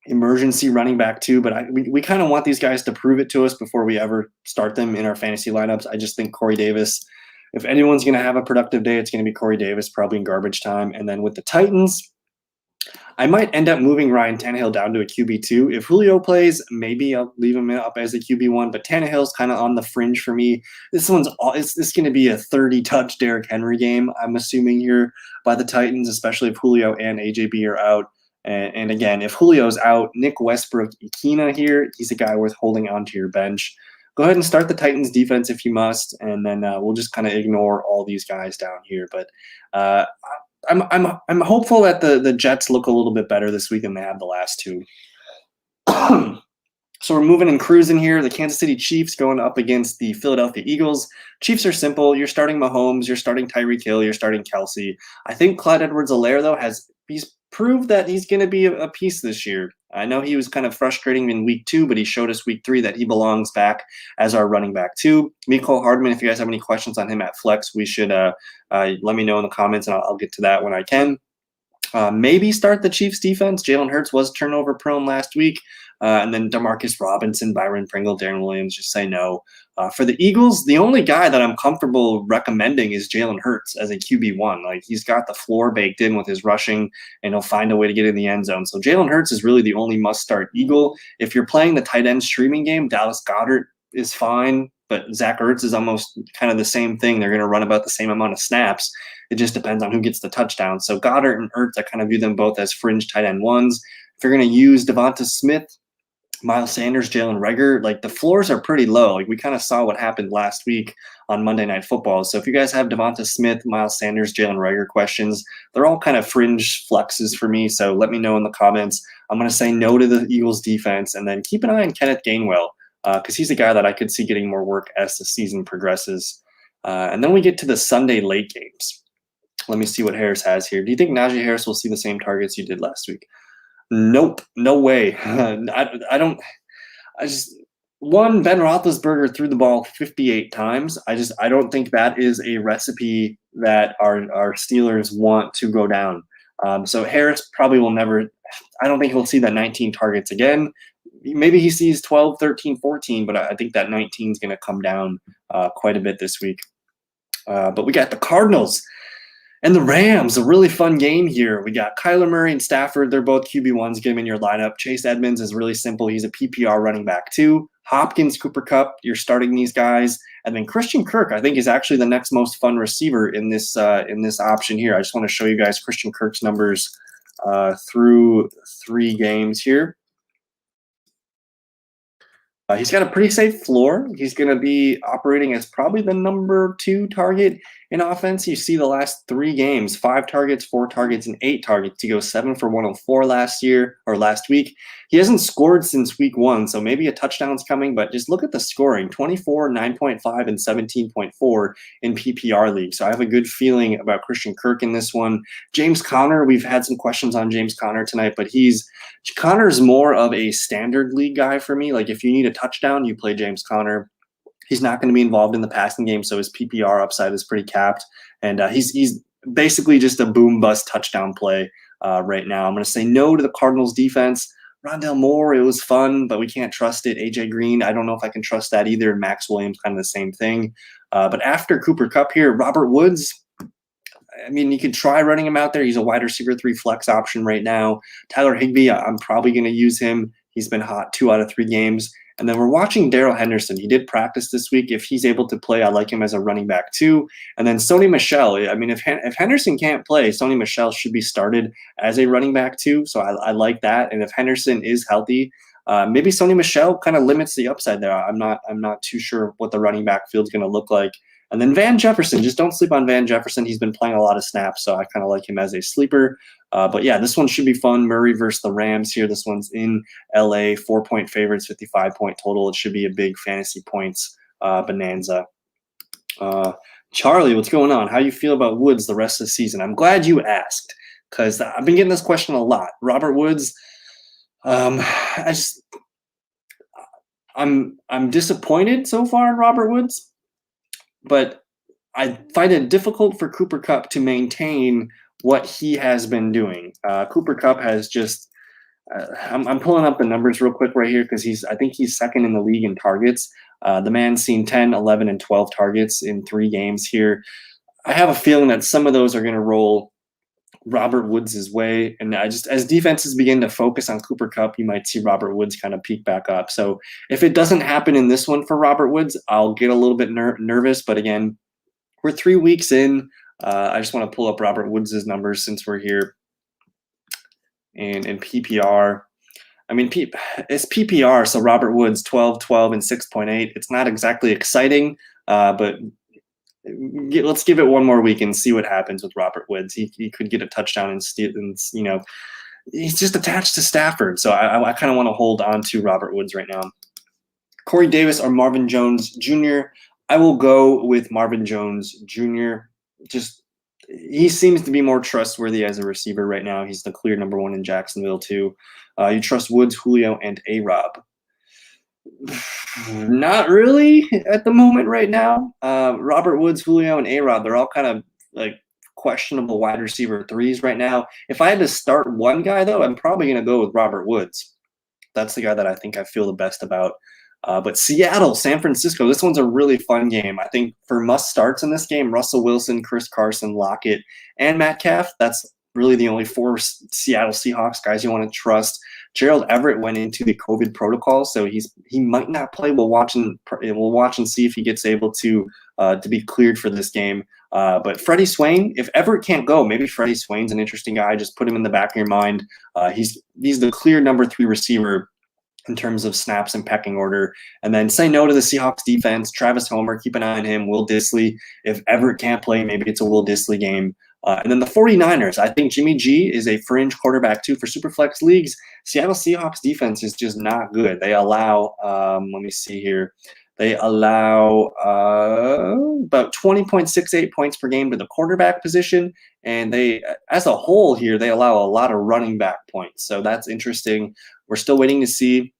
emergency running back 2. But we kind of want these guys to prove it to us before we ever start them in our fantasy lineups. I just think Corey Davis, if anyone's going to have a productive day, it's going to be Corey Davis, probably in garbage time. And then with the Titans, I might end up moving Ryan Tannehill down to a QB2. If Julio plays, maybe I'll leave him up as a QB1, but Tannehill's kind of on the fringe for me. This is going to be a 30-touch Derrick Henry game, I'm assuming here by the Titans, especially if Julio and AJB are out. And again, if Julio's out, Nick Westbrook-Ikhine here, he's a guy worth holding onto your bench. Go ahead and start the Titans defense if you must, and then we'll just kind of ignore all these guys down here. But I'm hopeful that the Jets look a little bit better this week than they have the last 2. So we're moving and cruising here. The Kansas City Chiefs going up against the Philadelphia Eagles. Chiefs are simple. You're starting Mahomes. You're starting Tyreek Hill. You're starting Kelsey. I think Clyde Edwards-Helaire, though, he's proved that he's going to be a piece this year. I know he was kind of frustrating in week 2, but he showed us week 3 that he belongs back as our running back 2. Mecole Hardman, if you guys have any questions on him at flex, we should let me know in the comments, and I'll get to that when I can. Maybe start the Chiefs defense. Jalen Hurts was turnover prone last week. And then Demarcus Robinson, Byron Pringle, Darren Williams, just say no. For the Eagles, the only guy that I'm comfortable recommending is Jalen Hurts as a QB1. Like, he's got the floor baked in with his rushing, and he'll find a way to get in the end zone. So Jalen Hurts is really the only must-start Eagle. If you're playing the tight end streaming game, Dallas Goedert is fine, but Zach Ertz is almost kind of the same thing. They're going to run about the same amount of snaps. It just depends on who gets the touchdown. So Goddard and Ertz, I kind of view them both as fringe tight end 1s. If you're going to use Devonta Smith, Miles Sanders, Jalen Reagor, like, the floors are pretty low. Like, we kind of saw what happened last week on Monday Night Football. So if you guys have Devonta Smith, Miles Sanders, Jalen Reagor questions, they're all kind of fringe flexes for me. So let me know in the comments. I'm going to say no to the Eagles defense, and then keep an eye on Kenneth Gainwell because he's a guy that I could see getting more work as the season progresses. And then we get to the Sunday late games. Let me see what Harris has here. Do you think Naji Harris will see the same targets you did last week? Nope, no way. Ben Roethlisberger threw the ball 58 times. I don't think that is a recipe that our Steelers want to go down. So Harris probably will never, I don't think he'll see that 19 targets again. Maybe he sees 12, 13, 14, but I think that 19 is going to come down quite a bit this week. But we got the Cardinals and the Rams, a really fun game here. We got Kyler Murray and Stafford. They're both QB1s. Get them in your lineup. Chase Edmonds is really simple. He's a PPR running back too. Hopkins, Cooper Kupp, you're starting these guys. And then Christian Kirk, I think, is actually the next most fun receiver in this option here. I just want to show you guys Christian Kirk's numbers through 3 games here. He's got a pretty safe floor. He's going to be operating as probably the number 2 target in offense. You see the last 3 games, 5 targets, 4 targets, and 8 targets. He goes 7 for 104 last week. He hasn't scored since week 1, so maybe a touchdown's coming, but just look at the scoring, 24, 9.5, and 17.4 in PPR league. So I have a good feeling about Christian Kirk in this one. James Conner, we've had some questions on James Conner tonight, but Conner's more of a standard league guy for me. Like, if you need a touchdown, you play James Conner. He's not going to be involved in the passing game, so his PPR upside is pretty capped. And he's basically just a boom-bust touchdown play right now. I'm going to say no to the Cardinals defense. Rondale Moore, it was fun, but we can't trust it. AJ Green, I don't know if I can trust that either. Max Williams, kind of the same thing. But after Cooper Kupp here, Robert Woods, I mean, you could try running him out there. He's a wide receiver 3 flex option right now. Tyler Higby, I'm probably going to use him. He's been hot 2 out of 3 games. And then we're watching Daryl Henderson. He did practice this week. If he's able to play, I like him as a running back too. And then Sony Michel. I mean, if Henderson can't play, Sony Michel should be started as a running back too. So I like that. And if Henderson is healthy, maybe Sony Michel kind of limits the upside there. I'm not too sure what the running back field is going to look like. And then Van Jefferson, just don't sleep on Van Jefferson. He's been playing a lot of snaps, so I kind of like him as a sleeper. But yeah, this one should be fun. Murray versus the Rams here. This one's in LA, 4-point favorites, 55-point total. It should be a big fantasy points bonanza. Charlie, what's going on? How you feel about Woods the rest of the season? I'm glad you asked because I've been getting this question a lot. Robert Woods, I'm disappointed so far in Robert Woods. But I find it difficult for Cooper Kupp to maintain what he has been doing. Cooper Kupp has just I'm pulling up the numbers real quick right here because I think he's second in the league in targets. The man's seen 10, 11, and 12 targets in 3 games here. I have a feeling that some of those are going to roll Robert Woods' way. And as defenses begin to focus on Cooper Kupp, you might see Robert Woods kind of peak back up. So if it doesn't happen in this one for Robert Woods, I'll get a little bit nervous. But again, we're 3 weeks in. I just want to pull up Robert Woods' numbers since we're here. And in PPR, I mean, it's PPR. So Robert Woods, 12, 12, and 6.8. It's not exactly exciting, but let's give it one more week and see what happens with Robert Woods. He could get a touchdown and he's just attached to Stafford. So I kind of want to hold on to Robert Woods right now. Corey Davis or Marvin Jones Jr. I will go with Marvin Jones Jr. He seems to be more trustworthy as a receiver right now. He's the clear number 1 in Jacksonville too. You trust Woods, Julio, and A-Rob. Not really at the moment right now. Robert Woods, Julio, and A-Rod, they're all kind of like questionable wide receiver 3s right now. If I had to start one guy, though, I'm probably going to go with Robert Woods. That's the guy that I think I feel the best about. But Seattle, San Francisco, this one's a really fun game. I think for must starts in this game, Russell Wilson, Chris Carson, Lockett, and Metcalf, that's really the only 4 Seattle Seahawks guys you want to trust. Gerald Everett went into the COVID protocol, so he might not play. We'll watch and see if he gets able to be cleared for this game. But Freddie Swain, if Everett can't go, maybe Freddie Swain's an interesting guy. Just put him in the back of your mind. He's the clear number 3 receiver in terms of snaps and pecking order. And then say no to the Seahawks defense. Travis Homer, keep an eye on him. Will Dissly, if Everett can't play, maybe it's a Will Dissly game. And then the 49ers, I think Jimmy G is a fringe quarterback too for Superflex leagues. Seattle Seahawks defense is just not good. They allow, let me see here. They allow about 20.68 points per game to the quarterback position. And they, as a whole here, they allow a lot of running back points. So that's interesting. We're still waiting to see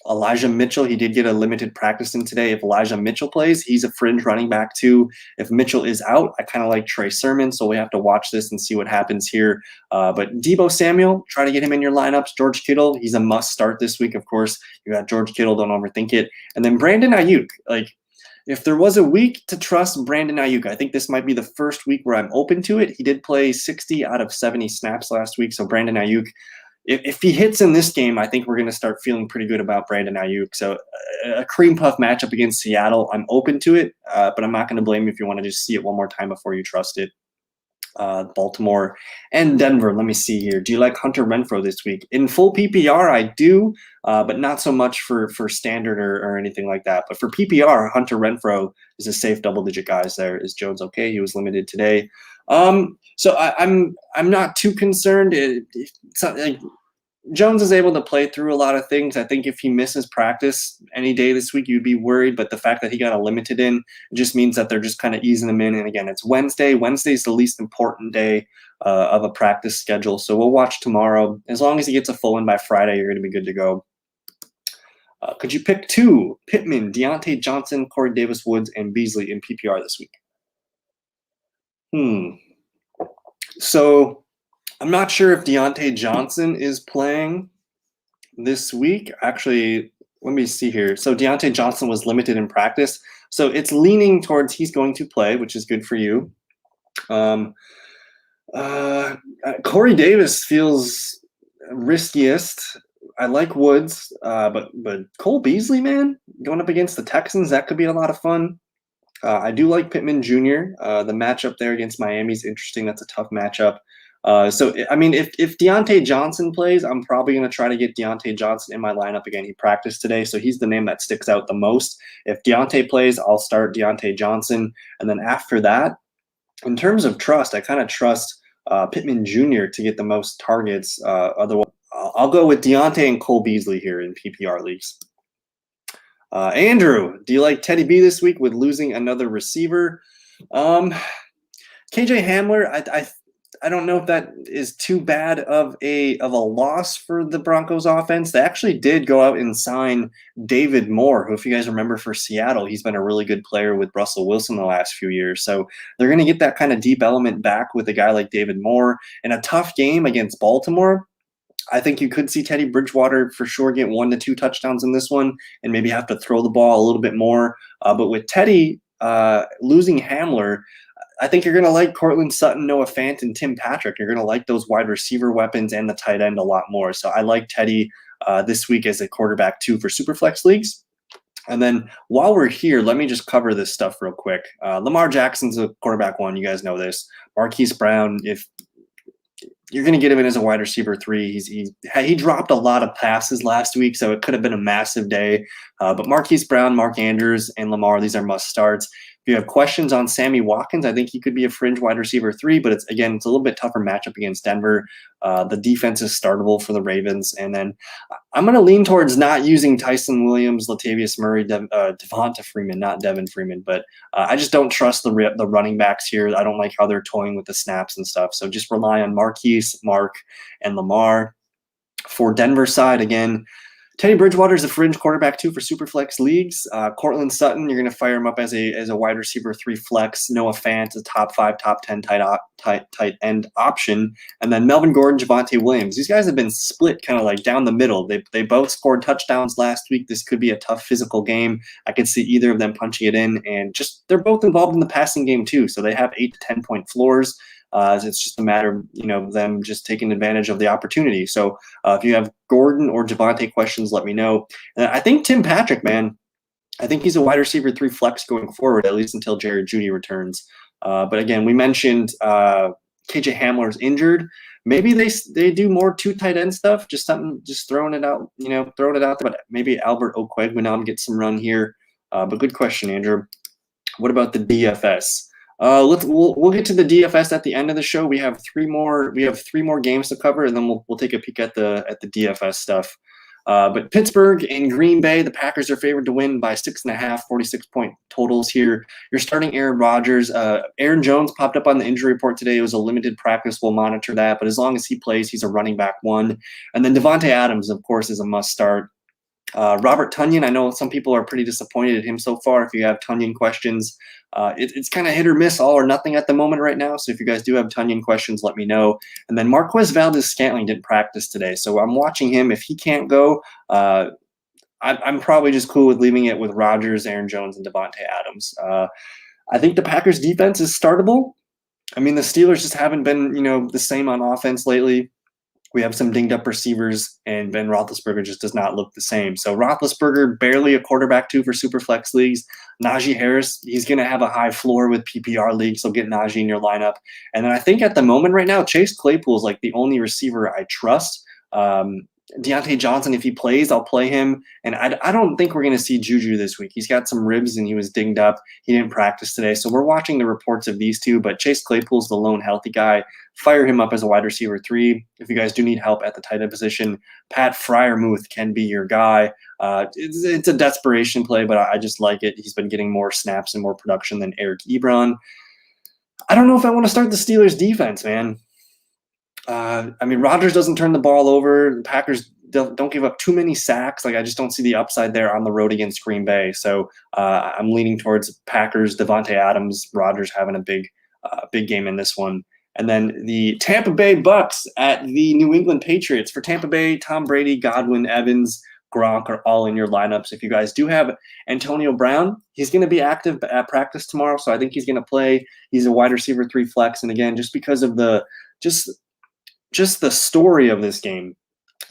Elijah Mitchell. He did get a limited practice in today. If Elijah Mitchell plays, he's a fringe running back too. If Mitchell is out, I kind of like Trey Sermon, so we have to watch this and see what happens here. But Deebo Samuel, try to get him in your lineups. George Kittle, he's a must start this week, of course. You got George Kittle, don't overthink it. And then Brandon Ayuk, if there was a week to trust Brandon Ayuk, I think this might be the first week where I'm open to it. He did play 60 out of 70 snaps last week, so Brandon Ayuk, if he hits in this game, I think we're going to start feeling pretty good about Brandon Ayuk. So a cream puff matchup against Seattle, I'm open to it, but I'm not going to blame you if you want to just see it one more time before you trust it. Baltimore and Denver, let me see here. Do you like Hunter Renfro this week? In full PPR, I do, but not so much for standard or anything like that. But for PPR, Hunter Renfro is a safe double-digit guys there. Is Jones okay? He was limited today. So I'm not too concerned. It's not like Jones is able to play through a lot of things. I think if he misses practice any day this week, you'd be worried. But the fact that he got a limited in, it just means that they're just kind of easing him in. And again, it's Wednesday. Wednesday is the least important day of a practice schedule. So we'll watch tomorrow. As long as he gets a full in by Friday, you're going to be good to go. Could you pick 2? Pittman, Deontay Johnson, Corey Davis, Woods, and Beasley in PPR this week? So I'm not sure if Deontay Johnson is playing this week. Actually, let me see here. So Deontay Johnson was limited in practice. So it's leaning towards he's going to play, which is good for you. Corey Davis feels riskiest. I like Woods, but Cole Beasley, man, going up against the Texans, that could be a lot of fun. I do like Pittman Jr. The matchup there against Miami is interesting. That's a tough matchup. So, I mean, if Deontay Johnson plays, I'm probably going to try to get Deontay Johnson in my lineup again. He practiced today, so he's the name that sticks out the most. If Deontay plays, I'll start Deontay Johnson. And then after that, in terms of trust, I kind of trust Pittman Jr. to get the most targets. Otherwise, I'll go with Deontay and Cole Beasley here in PPR leagues. Andrew, do you like Teddy B this week with losing another receiver? KJ Hamler, I don't know if that is too bad of a loss for the Broncos offense. They actually did go out and sign David Moore, who, if you guys remember, for Seattle, he's been a really good player with Russell Wilson the last few years. So they're going to get that kind of deep element back with a guy like David Moore. In a tough game against Baltimore, I think you could see Teddy Bridgewater for sure get 1 to 2 touchdowns in this one and maybe have to throw the ball a little bit more. But with Teddy losing Hamler, I think you're going to like Cortland Sutton, Noah Fant, and Tim Patrick. You're going to like those wide receiver weapons and the tight end a lot more. So I like Teddy this week as a quarterback 2 for Superflex leagues. And then while we're here, let me just cover this stuff real quick. Lamar Jackson's a quarterback 1. You guys know this. Marquise Brown, if you're going to get him in as a wide receiver 3. He dropped a lot of passes last week, so it could have been a massive day. But Marquise Brown, Mark Andrews, and Lamar, these are must starts. If you have questions on Sammy Watkins, I think he could be a fringe wide receiver 3, but it's a little bit tougher matchup against Denver. The defense is startable for the Ravens. And then I'm going to lean towards not using Tyson Williams, Latavius Murray, Devonta Freeman, not Devin Freeman. But I just don't trust the running backs here. I don't like how they're toying with the snaps and stuff. So just rely on Marquise, Mark, and Lamar. For Denver side, again, Teddy Bridgewater is a fringe quarterback 2 for Superflex leagues. Cortland Sutton, you're going to fire him up as a wide receiver 3 flex. Noah Fant, a top 5, top 10 tight end option. And then Melvin Gordon, Javonte Williams. These guys have been split kind of like down the middle. They both scored touchdowns last week. This could be a tough physical game. I could see either of them punching it in. And just they're both involved in the passing game too. So they have 8 to 10 point floors. It's just a matter of, them just taking advantage of the opportunity. So if you have Gordon or Javonte questions, let me know. And I think Tim Patrick, man, I think he's a wide receiver 3 flex going forward, at least until Jared Jeudy returns. But again, we mentioned KJ Hamler's injured. Maybe they do more 2 tight end stuff, just throwing it out, throwing it out there. But maybe Albert Okwuegbunam gets some run here. But good question, Andrew. What about the DFS? We'll get to the DFS at the end of the show. We have 3 more games to cover, and then we'll take a peek at the DFS stuff. But Pittsburgh and Green Bay, the Packers are favored to win by 6.5, 46-point totals here. You're starting Aaron Rodgers. Aaron Jones popped up on the injury report today. It was a limited practice. We'll monitor that. But as long as he plays, he's a running back 1. And then Devontae Adams, of course, is a must start. Robert Tonyan, I know some people are pretty disappointed at him so far. If you have Tonyan questions, it's kind of hit or miss, all or nothing at the moment right now. So if you guys do have Tonyan questions, let me know. And then Marquez Valdes-Scantling didn't practice today, so I'm watching him. If he can't go, I'm probably just cool with leaving it with Rodgers, Aaron Jones, and Devontae Adams. I think the Packers defense is startable. I mean, the Steelers just haven't been, the same on offense lately. We have some dinged up receivers, and Ben Roethlisberger just does not look the same. So Roethlisberger, barely a quarterback 2 for Superflex leagues. Naji Harris, he's going to have a high floor with PPR leagues, so get Naji in your lineup. And then I think at the moment right now, Chase Claypool is like the only receiver I trust. Deontay Johnson, if he plays, I'll play him. And I don't think we're going to see Juju this week. He's got some ribs and he was dinged up. He didn't practice today. So we're watching the reports of these 2, but Chase Claypool's the lone healthy guy. Fire him up as a wide receiver 3. If you guys do need help at the tight end position, Pat Freiermuth can be your guy. It's a desperation play, but I just like it. He's been getting more snaps and more production than Eric Ebron. I don't know if I want to start the Steelers defense, man. I mean, Rodgers doesn't turn the ball over. The Packers don't give up too many sacks. Like, I just don't see the upside there on the road against Green Bay. So I'm leaning towards Packers, Devontae Adams, Rodgers having a big game in this one. And then the Tampa Bay Bucks at the New England Patriots. For Tampa Bay, Tom Brady, Godwin, Evans, Gronk are all in your lineups. If you guys do have Antonio Brown, he's going to be active at practice tomorrow, so I think he's going to play. He's a wide receiver 3 flex, and again, just because of the just the story of this game,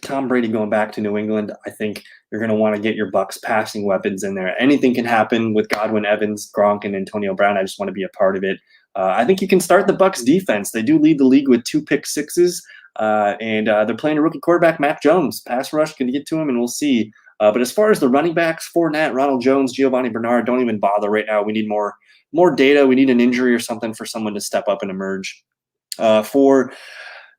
Tom Brady going back to New England, I think you're going to want to get your Bucks passing weapons in there. Anything can happen with Godwin, Evans, Gronk, and Antonio Brown. I just want to be a part of it. I think you can start the Bucks defense. They do lead the league with 2 pick sixes, and they're playing a rookie quarterback, Mac Jones. Pass rush, can get to him, and we'll see. But as far as the running backs, Fournette, Ronald Jones, Giovanni Bernard, don't even bother right now. We need more data. We need an injury or something for someone to step up and emerge. For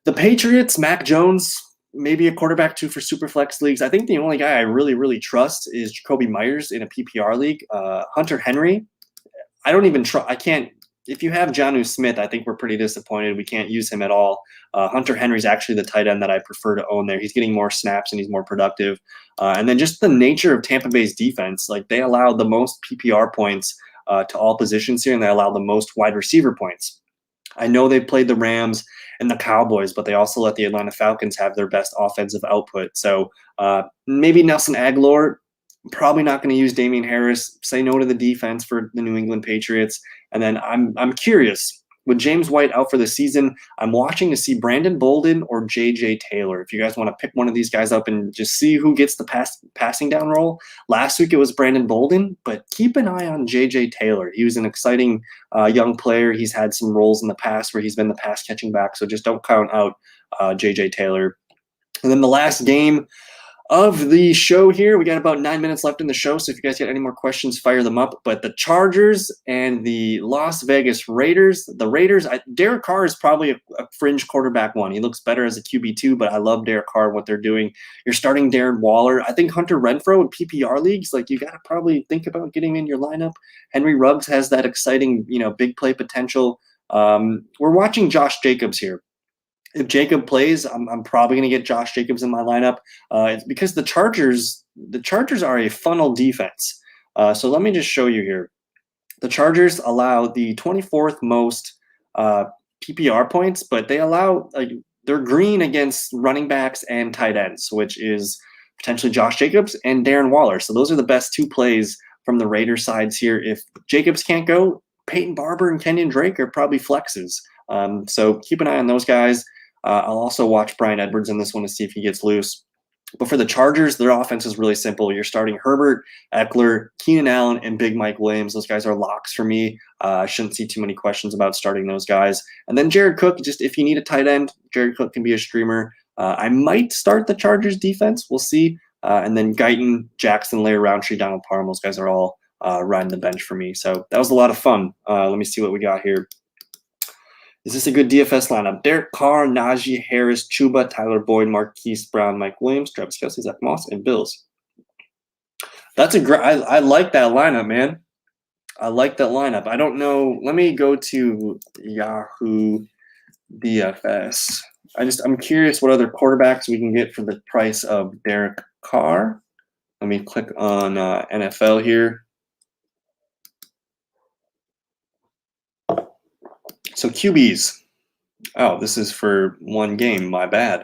the Patriots, Mac Jones, maybe a quarterback 2 for Superflex leagues. I think the only guy I really, really trust is Jacoby Myers in a PPR league. Hunter Henry, I don't even try. I can't. If you have Jonnu Smith, I think we're pretty disappointed. We can't use him at all. Hunter Henry's actually the tight end that I prefer to own there. He's getting more snaps and he's more productive. And then just the nature of Tampa Bay's defense, like they allow the most PPR points to all positions here, and they allow the most wide receiver points. I know they played the Rams and the Cowboys, but they also let the Atlanta Falcons have their best offensive output. So maybe Nelson Aguilar. Probably not going to use Damian Harris. Say no to the defense for the New England Patriots. And then I'm curious, with James White out for the season, I'm watching to see Brandon Bolden or J.J. Taylor. If you guys want to pick one of these guys up and just see who gets the passing down role. Last week it was Brandon Bolden, but keep an eye on J.J. Taylor. He was an exciting young player. He's had some roles in the past where he's been the pass catching back, so just don't count out J.J. Taylor. And then the last game of the show here, we got about 9 minutes left in the show, so if you guys got any more questions, fire them up. But the Chargers and the Las Vegas Raiders, Derek Carr is probably a fringe quarterback 1. He looks better as a QB2, but I love Derek Carr, what they're doing. You're starting Darren Waller. I think Hunter Renfro in PPR leagues, like you got to probably think about getting in your lineup. Henry Ruggs has that exciting, big play potential. We're watching Josh Jacobs here. If Jacob plays, I'm probably going to get Josh Jacobs in my lineup. It's because the Chargers are a funnel defense. So let me just show you here. The Chargers allow the 24th most PPR points, but they allow they're green against running backs and tight ends, which is potentially Josh Jacobs and Darren Waller. So those are the best 2 plays from the Raiders sides here. If Jacobs can't go, Peyton Barber and Kenyon Drake are probably flexes. So keep an eye on those guys. I'll also watch Bryan Edwards in this one to see if he gets loose. But for the Chargers, their offense is really simple. You're starting Herbert, Eckler, Keenan Allen, and Big Mike Williams. Those guys are locks for me. I shouldn't see too many questions about starting those guys. And then Jared Cook, just if you need a tight end, Jared Cook can be a streamer. I might start the Chargers defense. We'll see. And then Guyton, Jackson, Larry Roundtree, Donald Parham. Those guys are all riding the bench for me. So that was a lot of fun. Let me see what we got here. Is this a good DFS lineup? Derek Carr, Naji Harris, Chuba, Tyler Boyd, Marquise Brown, Mike Williams, Travis Kelce, Zach Moss, and Bills. That's a great. I like that lineup, man. I like that lineup. I don't know. Let me go to Yahoo DFS. I'm curious what other quarterbacks we can get for the price of Derek Carr. Let me click on NFL here. So QBs. Oh, this is for 1 game. My bad.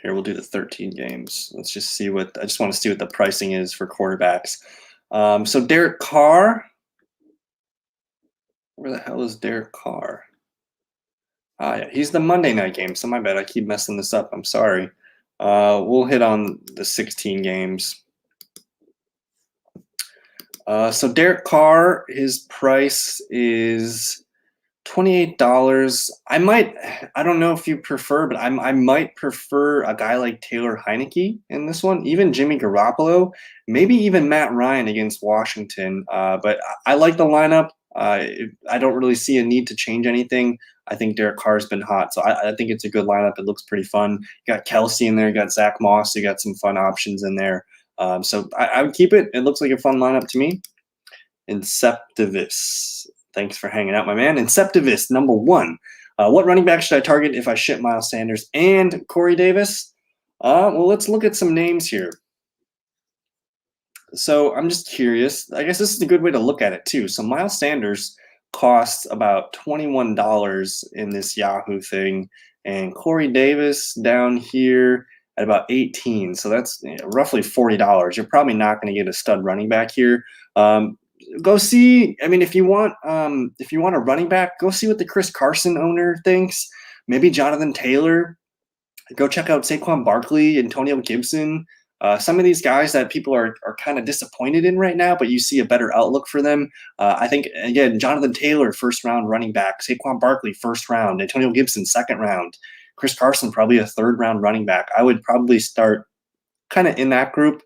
Here, we'll do the 13 games. Let's just see I just want to see what the pricing is for quarterbacks. So Derek Carr. Where the hell is Derek Carr? Yeah, he's the Monday night game. So my bad. I keep messing this up. I'm sorry. We'll hit on the 16 games. So Derek Carr, his price is $28. I don't know if you prefer, but I might prefer a guy like Taylor Heineke in this one, even Jimmy Garoppolo, maybe even Matt Ryan against Washington. But I like the lineup. I don't really see a need to change anything. I think Derek Carr's been hot, so I think it's a good lineup. It looks pretty fun. You got Kelce in there, you got Zach Moss, you got some fun options in there. So I would keep it. It looks like a fun lineup to me. Inceptivus. Thanks for hanging out, my man. Inceptivus, number 1. What running back should I target if I ship Miles Sanders and Corey Davis? Well, let's look at some names here. So I'm just curious. I guess this is a good way to look at it, too. So Miles Sanders costs about $21 in this Yahoo thing, and Corey Davis down here at about 18. So that's roughly $40. You're probably not going to get a stud running back here. Go see. I mean, if you want a running back, go see what the Chris Carson owner thinks. Maybe Jonathan Taylor. Go check out Saquon Barkley, Antonio Gibson. Some of these guys that people are kind of disappointed in right now, but you see a better outlook for them. I think, again, Jonathan Taylor, first-round running back. Saquon Barkley, first round. Antonio Gibson, second round. Chris Carson, probably a third-round running back. I would probably start kind of in that group.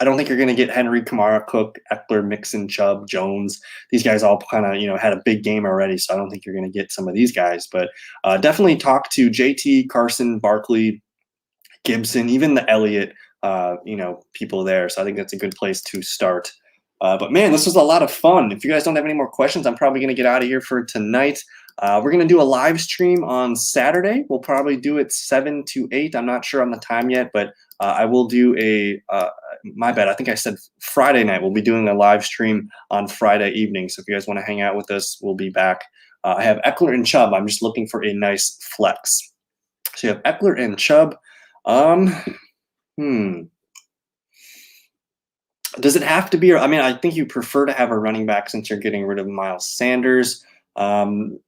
I don't think you're going to get Henry, Kamara, Cook, Eckler, Mixon, Chubb, Jones. These guys all kind of, had a big game already, so I don't think you're going to get some of these guys. But definitely talk to JT, Carson, Barkley, Gibson, even the Elliott, people there. So I think that's a good place to start. But, man, this was a lot of fun. If you guys don't have any more questions, I'm probably going to get out of here for tonight. We're going to do a live stream on Saturday. We'll probably do it 7 to 8. I'm not sure on the time yet, but I will do my bad. I think I said Friday night. We'll be doing a live stream on Friday evening. So if you guys want to hang out with us, we'll be back. I have Eckler and Chubb. I'm just looking for a nice flex. So you have Eckler and Chubb. Does it have to be? I mean, I think you prefer to have a running back since you're getting rid of Miles Sanders. I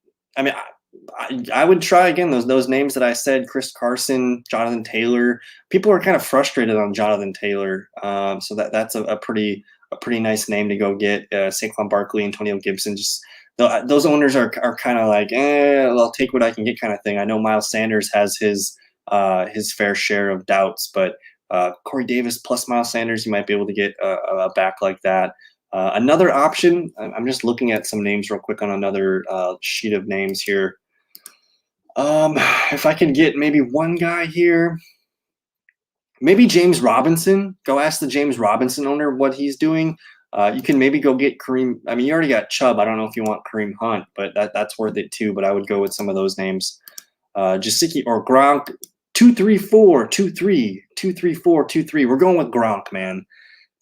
would try again those names that I said: Chris Carson, Jonathan Taylor. People are kind of frustrated on Jonathan Taylor, so that's a pretty nice name to go get. Saquon Barkley, Antonio Gibson. Just those owners are kind of like, I'll take what I can get kind of thing. I know Miles Sanders has his fair share of doubts, but Corey Davis plus Miles Sanders, you might be able to get a back like that. Another option, I'm just looking at some names real quick on another sheet of names here. If I can get maybe one guy here, maybe James Robinson. Go ask the James Robinson owner what he's doing. You can maybe go get Kareem. I mean, you already got Chubb. I don't know if you want Kareem Hunt, but that's worth it too. But I would go with some of those names. Jasicki or Gronk, 2-3-4, 2-3, 2-3-4, 2-3. We're going with Gronk, man.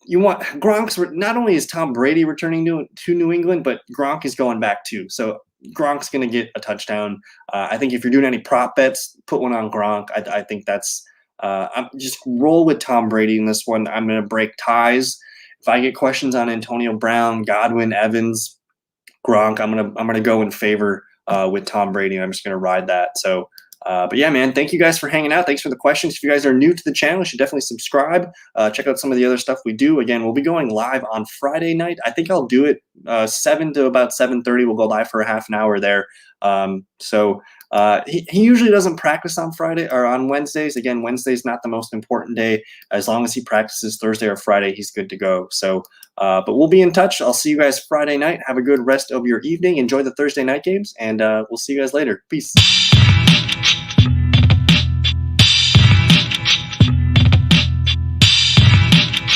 You want Gronk's not only is Tom Brady returning to New England, but Gronk is going back too. So Gronk's going to get a touchdown. I think if you're doing any prop bets, put one on Gronk. I think that's I'm just roll with Tom Brady in this one. I'm going to break ties. If I get questions on Antonio Brown, Godwin, Evans, Gronk, I'm gonna go in favor with Tom Brady. I'm just going to ride that. So. But yeah, man, thank you guys for hanging out. Thanks for the questions. If you guys are new to the channel, you should definitely subscribe. Check out some of the other stuff we do. Again, we'll be going live on Friday night. I think I'll do it 7 to about 7:30. We'll go live for a half an hour there. He usually doesn't practice on Friday or on Wednesdays. Again, Wednesday's not the most important day. As long as he practices Thursday or Friday, he's good to go. So, but we'll be in touch. I'll see you guys Friday night. Have a good rest of your evening. Enjoy the Thursday night games, and we'll see you guys later. Peace.